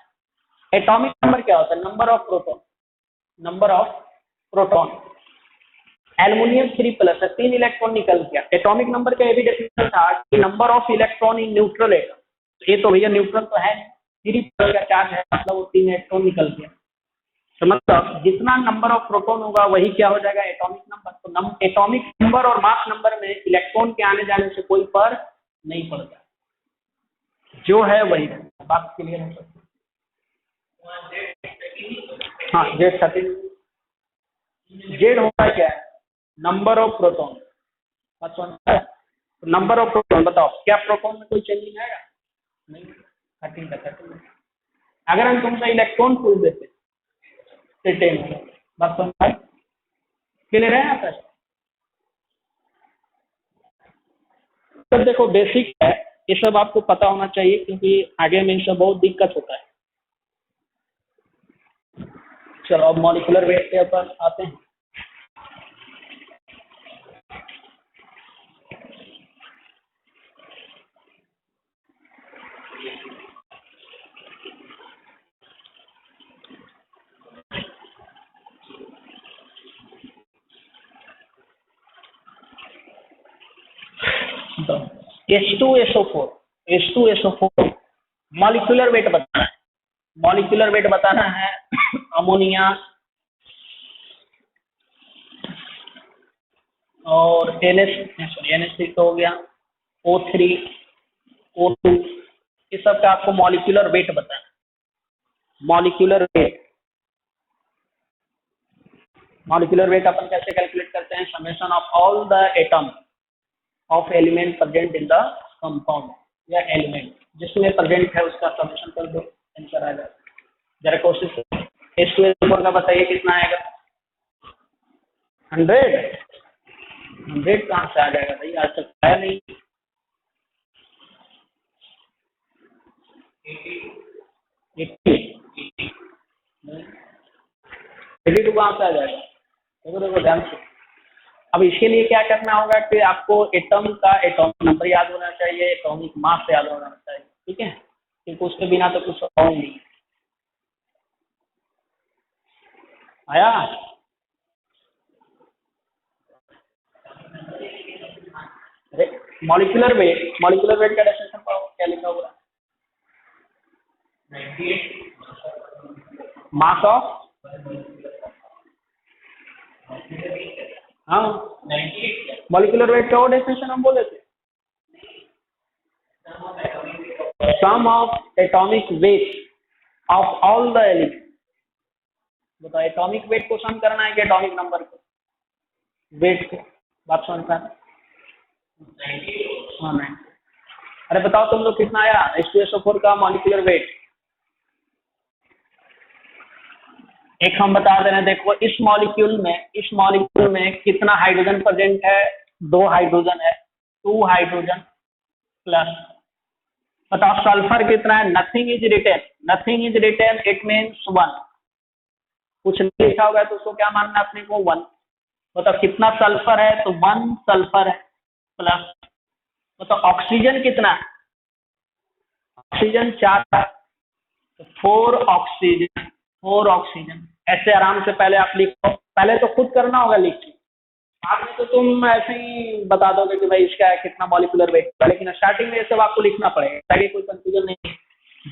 एटॉमिक नंबर क्या होता है? Number of proton, number of proton. Aluminium 3+ है, 3 इलेक्ट्रॉन निकल गया। एटॉमिक नंबर का ये भी डेफिनेशन था कि number of electron in neutral atom. तो ये तो भैया न्यूट्रल तो है नहीं, 3+ का चार्ज है, मतलब वो 3 इलेक्ट्रॉन निकल गया। तो मतलब जितना नंबर ऑफ प्रोटॉन होगा वही क्या हो जाएगा? Atomic number. तो एटॉमिक नंबर और मास नंबर में इलेक्ट्रॉन के आने जाने से कोई फर्क नहीं पड़ता, जो है वही है। बात क्लियर हो सकती है? हाँ, जेड 13। जेड होता क्या है? Number of proton. Number of proton बताओ, क्या प्रोटॉन में कोई चेंजिंग आएगा? नहीं, 13 का 13। अगर हम तुमसे इलेक्ट्रॉन पूछ देते तो 10 होगा। बस समझ क्लियर है यहाँ पर? तो देखो बेसिक है, ये सब आपको पता होना चाहिए, क्योंकि आगे में इससे बहुत दिक्कत होता है। चलो अब मॉलिक्यूलर वेट के ऊपर आते हैं। H2SO4, H2SO4 मॉलिक्यूलर वेट बताना है। मॉलिक्यूलर वेट बताना है अमोनिया और NH3 तो हो गया, O3, O2, इस सब का आपको मॉलिक्यूलर वेट बताना है। मॉलिक्यूलर वेट, मॉलिक्यूलर वेट अपन कैसे कैलकुलेट करते हैं? Summation of all the atom of element present in the compound, या एलिमेंट जिसमें प्रेजेंट है उसका समेशन कर दो, आंसर आ जाएगा। जरा कोशिश। H2SO4 का बताइए कितना आएगा? 100। 100 कहाँ से आ जाएगा भाई, आज तक आया नहीं। 82 कहाँ से आ जाएगा? देखो देखो ध्यान से। अब इसके लिए क्या करना होगा कि आपको एटम का एटॉमिक नंबर याद होना चाहिए, एटॉमिक मास याद होना चाहिए, ठीक है। क्योंकि उसके बिना तो कुछ हो नहीं। आया? अरे मॉलिक्यूलर वेट का डेफिनेशन पढ़ो, क्या लिखा हुआ है? मास ऑफ, हाँ, मॉलिक्यूलर वेट का वो डेफिनेशन हम बोले थे, sum of atomic weight of all the element. बताओ, एटॉमिक वेट को सम करना है कि एटॉमिक नंबर को? वेट को। बात समझ पा रहे? हाँ, 90। अरे बताओ तुम लोग कितना आया H2SO4 का मॉलिक्यूलर वेट? एक हम बता दे रहे हैं, देखो इस मॉलिक्यूल में कितना हाइड्रोजन प्रेजेंट है? 2 हाइड्रोजन है, 2 हाइड्रोजन प्लस, बताओ सल्फर कितना है? Nothing is written, it means 1। कुछ नहीं लिखा होगा तो उसको क्या मानना अपने को? 1। बताओ कितना सल्फर है? तो 1 सल्फर है प्लस, बताओ ऑक्सीजन कितना है? ऑक्सीजन 4 है, तो 4 ऑक्सीजन। ऐसे आराम से पहले आप लिखो, पहले तो खुद करना होगा लिख के, बाद में तो तुम ऐसे ही बता दोगे कि भाई इसका है कितना मॉलिक्यूलर वेट, लेकिन स्टार्टिंग में ये सब आपको लिखना पड़ेगा ताकि कोई कंफ्यूजन नहीं।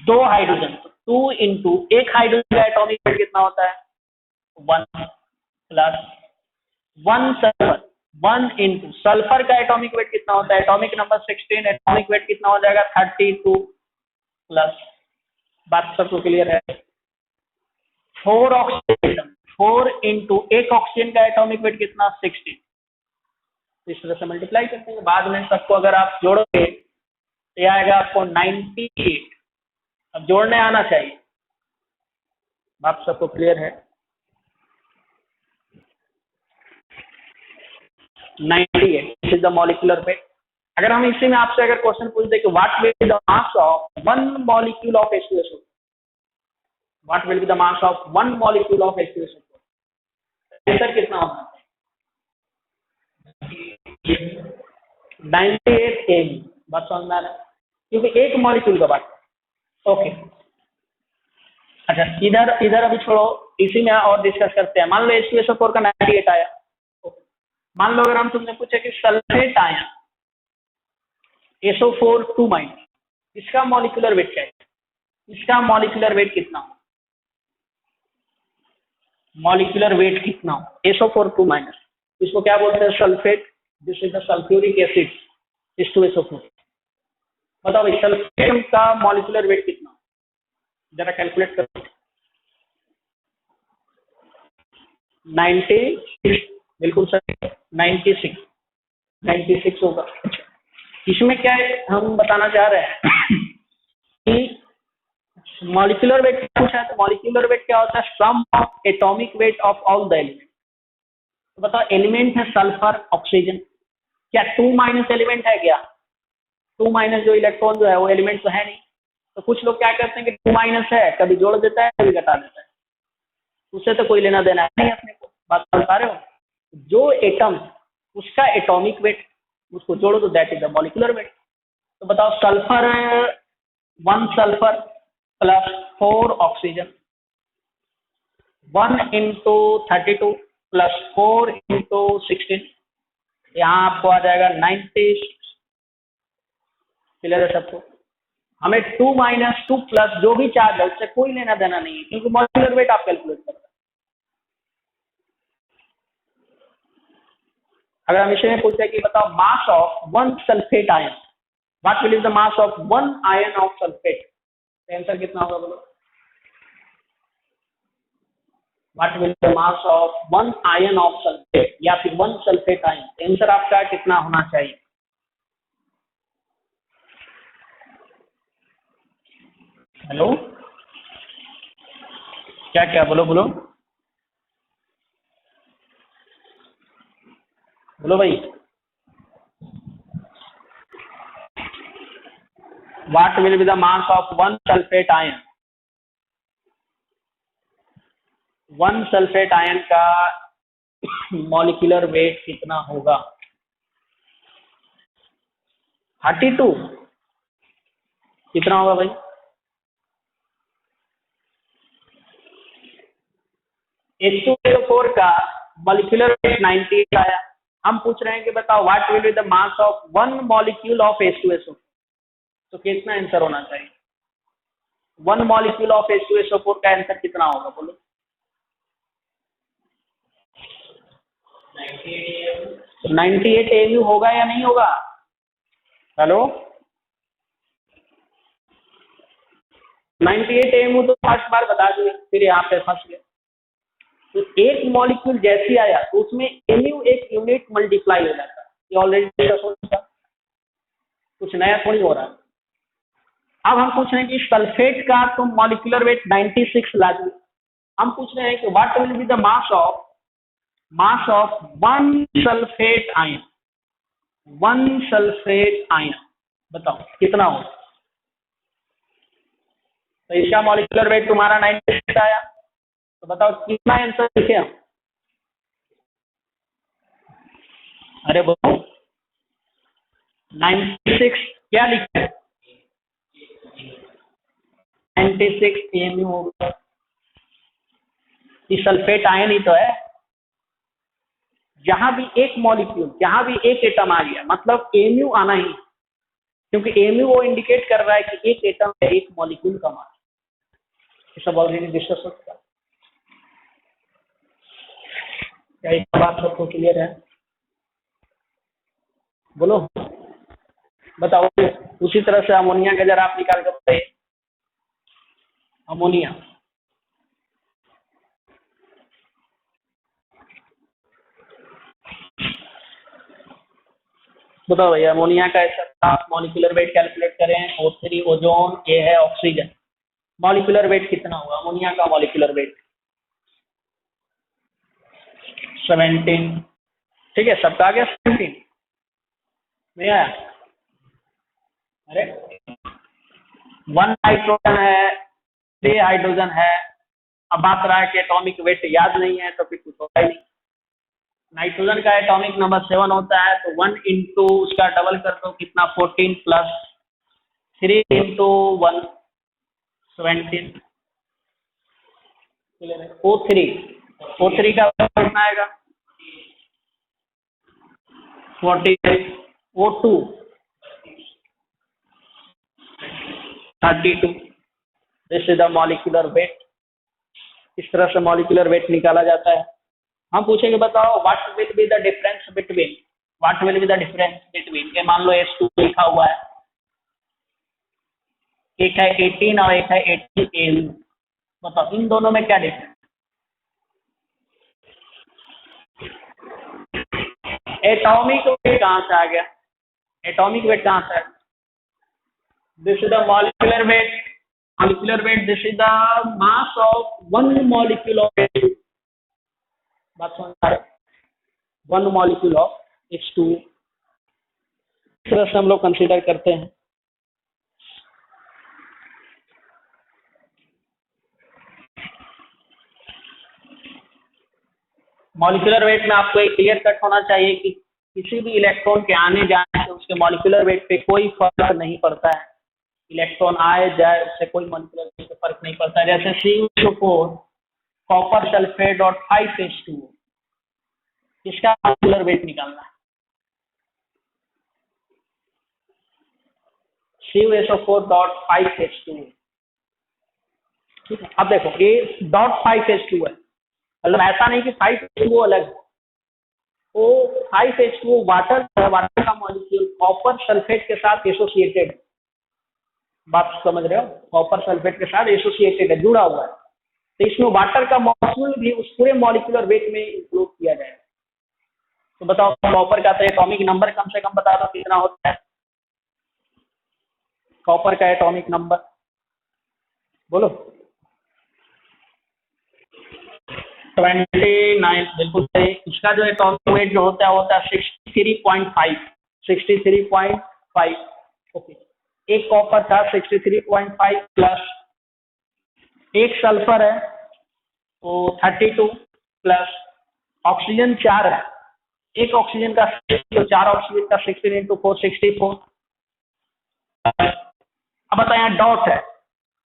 2 हाइड्रोजन, तो 2 इंटू, एक हाइड्रोजन का एटॉमिक वेट कितना होता है? 1 प्लस 1 सल्फर, 1 इंटू सल्फर का एटॉमिक वेट कितना होता है? एटॉमिक नंबर 16, एटॉमिक वेट कितना हो जाएगा? 32 प्लस, बात सबको क्लियर है? 4 ऑक्सीजन, 4 इंटू एक ऑक्सीजन का एटॉमिक वेट कितना? 16। इस तरह से मल्टीप्लाई करते हैं, बाद में सबको अगर आप जोड़ोगे तो ये आएगा आपको 98। अब जोड़ने आना चाहिए। बात सबको क्लियर है? 98 इज द मॉलिक्यूलर वेट। अगर हम इसी में आपसे अगर क्वेश्चन पूछ दे कि what will be the mass of 1 molecule of H2SO4, what will be the mass of 1 molecule of H2SO4, answer कितना होगा? 98 kg। बात समझ में आ रहा है? क्योंकि एक मॉलिक्यूल का बात। ओके, अच्छा इधर अभी छोड़ो, इसी में और डिस्कस करते हैं। मान लो H2SO4 का 98 आया, मान लो अगर हम तुमने पूछे कि सल्फेट आया SO4 2-, इसका मॉलिक्यूलर वेट क्या है? इसका मॉलिक्यूलर वेट कितना हो? मॉलिक्यूलर वेट कितना हो SO4 2-? इसको क्या बोलते हैं? Sulphate. This is the sulphuric acid H2SO4। बताओ भाई सल्फेट का मॉलिक्यूलर वेट कितना हो? जरा कैलकुलेट करो। 96, बिल्कुल सही, 96 होगा। इसमें क्या है हम बताना चाह रहे हैं कि मॉलिक्यूलर वेट पूछा है, तो मॉलिक्यूलर वेट क्या होता है? Sum of atomic weight of all the element. तो बताओ एलिमेंट है सल्फर, ऑक्सीजन, क्या 2- एलिमेंट है क्या? 2- जो इलेक्ट्रॉन जो है वो एलिमेंट तो है नहीं। तो कुछ लोग क्या करते हैं कि 2- है, कभी जोड़ देता है कभी घटा देता है, उससे तो कोई लेना देना नहीं अपने को। बात समझ पा रहे हो? जो एटम उसका एटॉमिक वेट, उसको जोड़ो तो that is the molecular weight. तो बताओ sulphur, 1 sulphur plus 4 oxygen, 1 into 32 plus 4 into 16, यहाँ आपको आ जाएगा 96। क्लियर है सबको? हमें 2 - 2 जो भी चार्ज है उससे कोई लेना देना नहीं है, क्योंकि मॉलिक्यूलर वेट आप कैलकुलेट कर रहे हैं। अगर हम इसे में पूछते हैं कि बताओ मास of 1 sulphate ion, what will is the mass of 1 ion of sulphate, answer कितना होगा बोलो? What will the mass of 1 ion of sulphate या फिर 1 सल्फेट आयन, आंसर आपका कितना होना चाहिए? हेलो, क्या बोलो बोलो बोलो भाई। What will be the mass of 1 sulphate ion, 1 sulphate ion का मॉलिक्यूलर वेट कितना होगा? 32। कितना होगा भाई? H2SO4 का मॉलिक्यूलर वेट 98 आया। हम पूछ रहे हैं कि बताओ what will be the mass of one molecule of H2SO4। तो कितना आंसर होना चाहिए? वन मॉलिक्यूल ऑफ H2SO4 का आंसर कितना होगा बोलो? 98 AU होगा या नहीं होगा? हेलो, 98 AU तो फर्स्ट बार बता दिए, फिर यहाँ पे फंस गए। तो एक मॉलिक्यूल जैसे आया तो उसमें एमयू एक यूनिट मल्टीप्लाई हो जाता है। ये ऑलरेडी कुछ नया थोड़ी हो रहा है। अब हम पूछ रहे हैं कि सल्फेट का तो मॉलिक्यूलर वेट 96 ला दिए। हम पूछ रहे हैं कि what will be the mass of one sulphate ion. One sulphate ion बताओ कितना हो? तो इसका मॉलिक्यूलर वेट तुम्हारा 96 आया, तो बताओ कितना आंसर लिखे हम? अरे बोलो 96 क्या लिखे? 96 AMU होगा। ये सल्फेट आयन ही तो है। जहां भी एक मॉलिक्यूल, जहां भी एक एटम आ गया मतलब AMU आना ही, क्योंकि AMU वो इंडिकेट कर रहा है कि एक एटम है, एक मॉलिक्यूल का मास। ये सब ऑलरेडी डिस्कस हो चुका। क्या ये बात सबको क्लियर है? बोलो बताओ। उसी तरह से अमोनिया का जरा आप निकाल कर बताइए। अमोनिया बताओ भैया, अमोनिया का ऐसा मॉलिक्यूलर वेट कैलकुलेट करें। O3 ओजोन, ये है ऑक्सीजन। मॉलिक्यूलर वेट कितना होगा अमोनिया का? Molecular weight 17। ठीक है, सबका आ गया 17? नहीं आया? अरे 1 हाइड्रोजन है, 3 हाइड्रोजन है। अब बात रहा है कि एटॉमिक वेट याद नहीं है तो फिर कुछ होगा ही नहीं। नाइट्रोजन का एटॉमिक नंबर 7 होता है, तो 1 इंटू उसका डबल कर दो कितना? 14 प्लस 3 इंटू 1 17। O3 का कितना आएगा? 45। O2 32। This is the molecular weight. इस तरह से मॉलिक्यूलर वेट निकाला जाता है। हम पूछेंगे बताओ what will be the difference between, ये मान लो H2 लिखा हुआ है, एक है 18 और एक है 80 AU। बताओ इन दोनों में क्या डिफरेंस? एटॉमिक वेट कहां से आ गया? एटॉमिक वेट कहां से? This is the molecular weight. This is the mass of one molecule of H2। बात समझ आ रहा है? वन मॉलिक्यूल ऑफ H2 इस तरह से हम लोग कंसीडर करते हैं। मॉलिक्यूलर वेट में आपको एक क्लियर कट होना चाहिए कि किसी भी इलेक्ट्रॉन के आने जाने से उसके मॉलिक्यूलर वेट पे कोई फर्क नहीं पड़ता है। इलेक्ट्रॉन आए जाए उससे कोई मॉलिक्यूलर वेट पे फर्क नहीं पड़ता है। जैसे CuSO4 कॉपर सल्फेट और 5H2, इसका मॉलिक्यूलर वेट निकालना है। CuSO4.5H2। ठीक है, अब देखो ये .5H2 है, मतलब ऐसा नहीं कि 5H2O अलग है। वो 5H2O वाटर है, वाटर का मॉलिक्यूल कॉपर सल्फेट के साथ एसोसिएटेड। बात समझ रहे हो? कॉपर सल्फेट के साथ एसोसिएटेड है, जुड़ा हुआ है। तो इसमें वाटर का मॉलिक्यूल भी उस पूरे मॉलिक्यूलर वेट में इंक्लूड किया जाएगा। तो बताओ कॉपर का तो एटॉमिक नंबर कम से कम बता दो कितना होता है? कॉपर का एटॉमिक नंबर बोलो। 29। बिल्कुल सही। इसका जो एटॉमिक वेट जो होता है 63.5। 63.5। ओके, एक कॉपर था 63.5 प्लस एक सल्फर है तो 32 प्लस ऑक्सीजन 4 है, एक ऑक्सीजन का 4 ऑक्सीजन का 16 इंटू 4 64। अब बताए यहाँ डॉट है,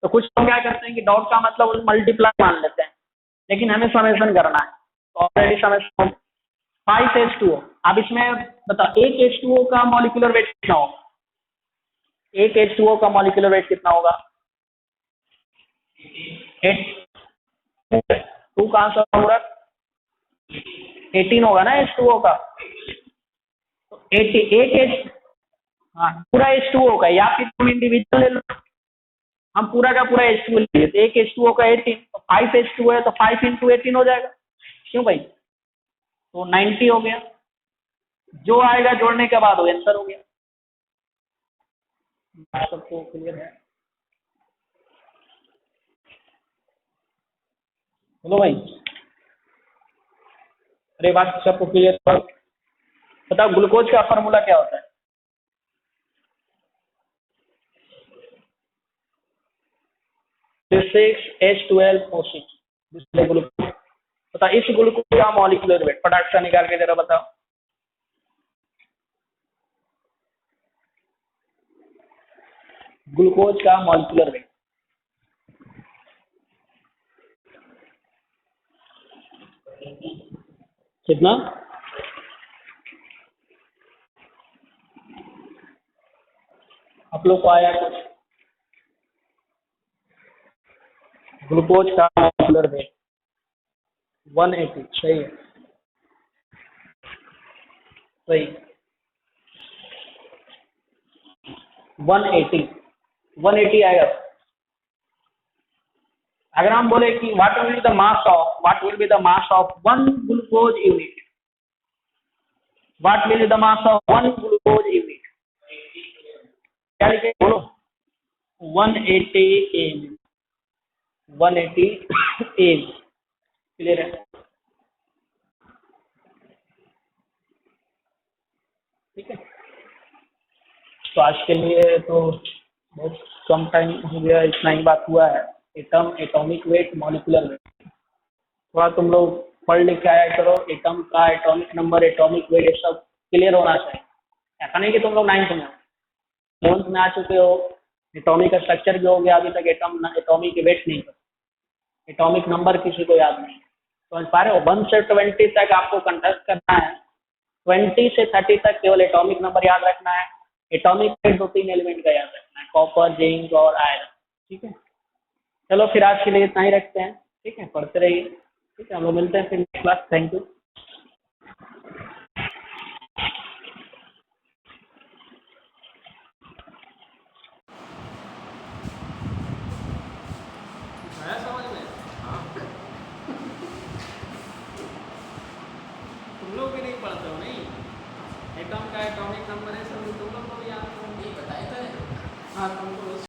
तो कुछ लोग क्या करते हैं कि डॉट का मतलब मल्टीप्लाई मान लेते हैं। लेकिन हमें समेशन करना है, तो ऑलरेडी समेशन 5H2O। अब इसमें बताओ एक H2O का मॉलिक्यूलर वेट कितना होगा? एक H2O का मॉलिक्यूलर वेट कितना होगा? 8। 2 कहाँ से होगा? 18 होगा ना H2O का, तो 80 एक H, हाँ पूरा H2O का, या फिर तुम इंडिविजुअल ले लो, हम पूरा का पूरा H2O ले लेते, एक H2O का 18, तो 5H2O है तो 5 × 18 हो जाएगा, क्यों भाई? तो 90 हो गया, जो आएगा जोड़ने के बाद वो आंसर हो गया। सबको क्लियर है? बोलो भाई, अरे बात सबको क्लियर? बताओ ग्लूकोज का फॉर्मूला क्या होता है? H12O6 glucose. बताओ इस ग्लूकोज का मॉलिक्यूलर वेट फटाक से निकाल के जरा बताओ। ग्लूकोज का मॉलिक्यूलर वेट कितना? आप लोग को आया कुछ? ग्लूकोज का मॉलिक्यूलर वेट 180, सही है, सही 180 आएगा। अगर हम बोले कि what will be the mass of one glucose unit, what will be the mass of one glucose unit, क्या लिखे बोलो? 180 एम, 180 एम, क्लियर है? ठीक है, तो आज के लिए तो बहुत कम टाइम हो गया, इतना ही बात हुआ है। Atom, atomic weight, molecular wait, थोड़ा तुम लोग पढ़ लिख के आया करो। एटम का एटॉमिक नंबर, एटॉमिक वेट, ये सब क्लियर होना चाहिए। ऐसा नहीं कि तुम लोग 9th में हो, 7th में आ चुके हो, एटॉमिक का स्ट्रक्चर भी हो गया, अभी तक एटॉमिक वेट नहीं कर, एटॉमिक नंबर किसी को याद नहीं। तो पा रहे हो, 1 से 20 तक आपको कंडक्ट करना है, 20 से 30 तक केवल एटॉमिक नंबर याद रखना है। एटॉमिक वेट 2-3 एलिमेंट का याद रखना है, कॉपर, जिंक और आयरन। ठीक है, चलो फिर आज के लिए इतना ही रखते हैं। ठीक है, पढ़ते रहिए। ठीक है, हम लोग मिलते हैं फिर नेक्स्ट क्लास। Thank you.
आया समझ में? हाँ। तुम लोग भी नहीं पढ़ते हो नहीं? एटम का एटॉमिक नंबर है सब तुम लोग को भी याद नहीं बताए थे। हाँ तुमको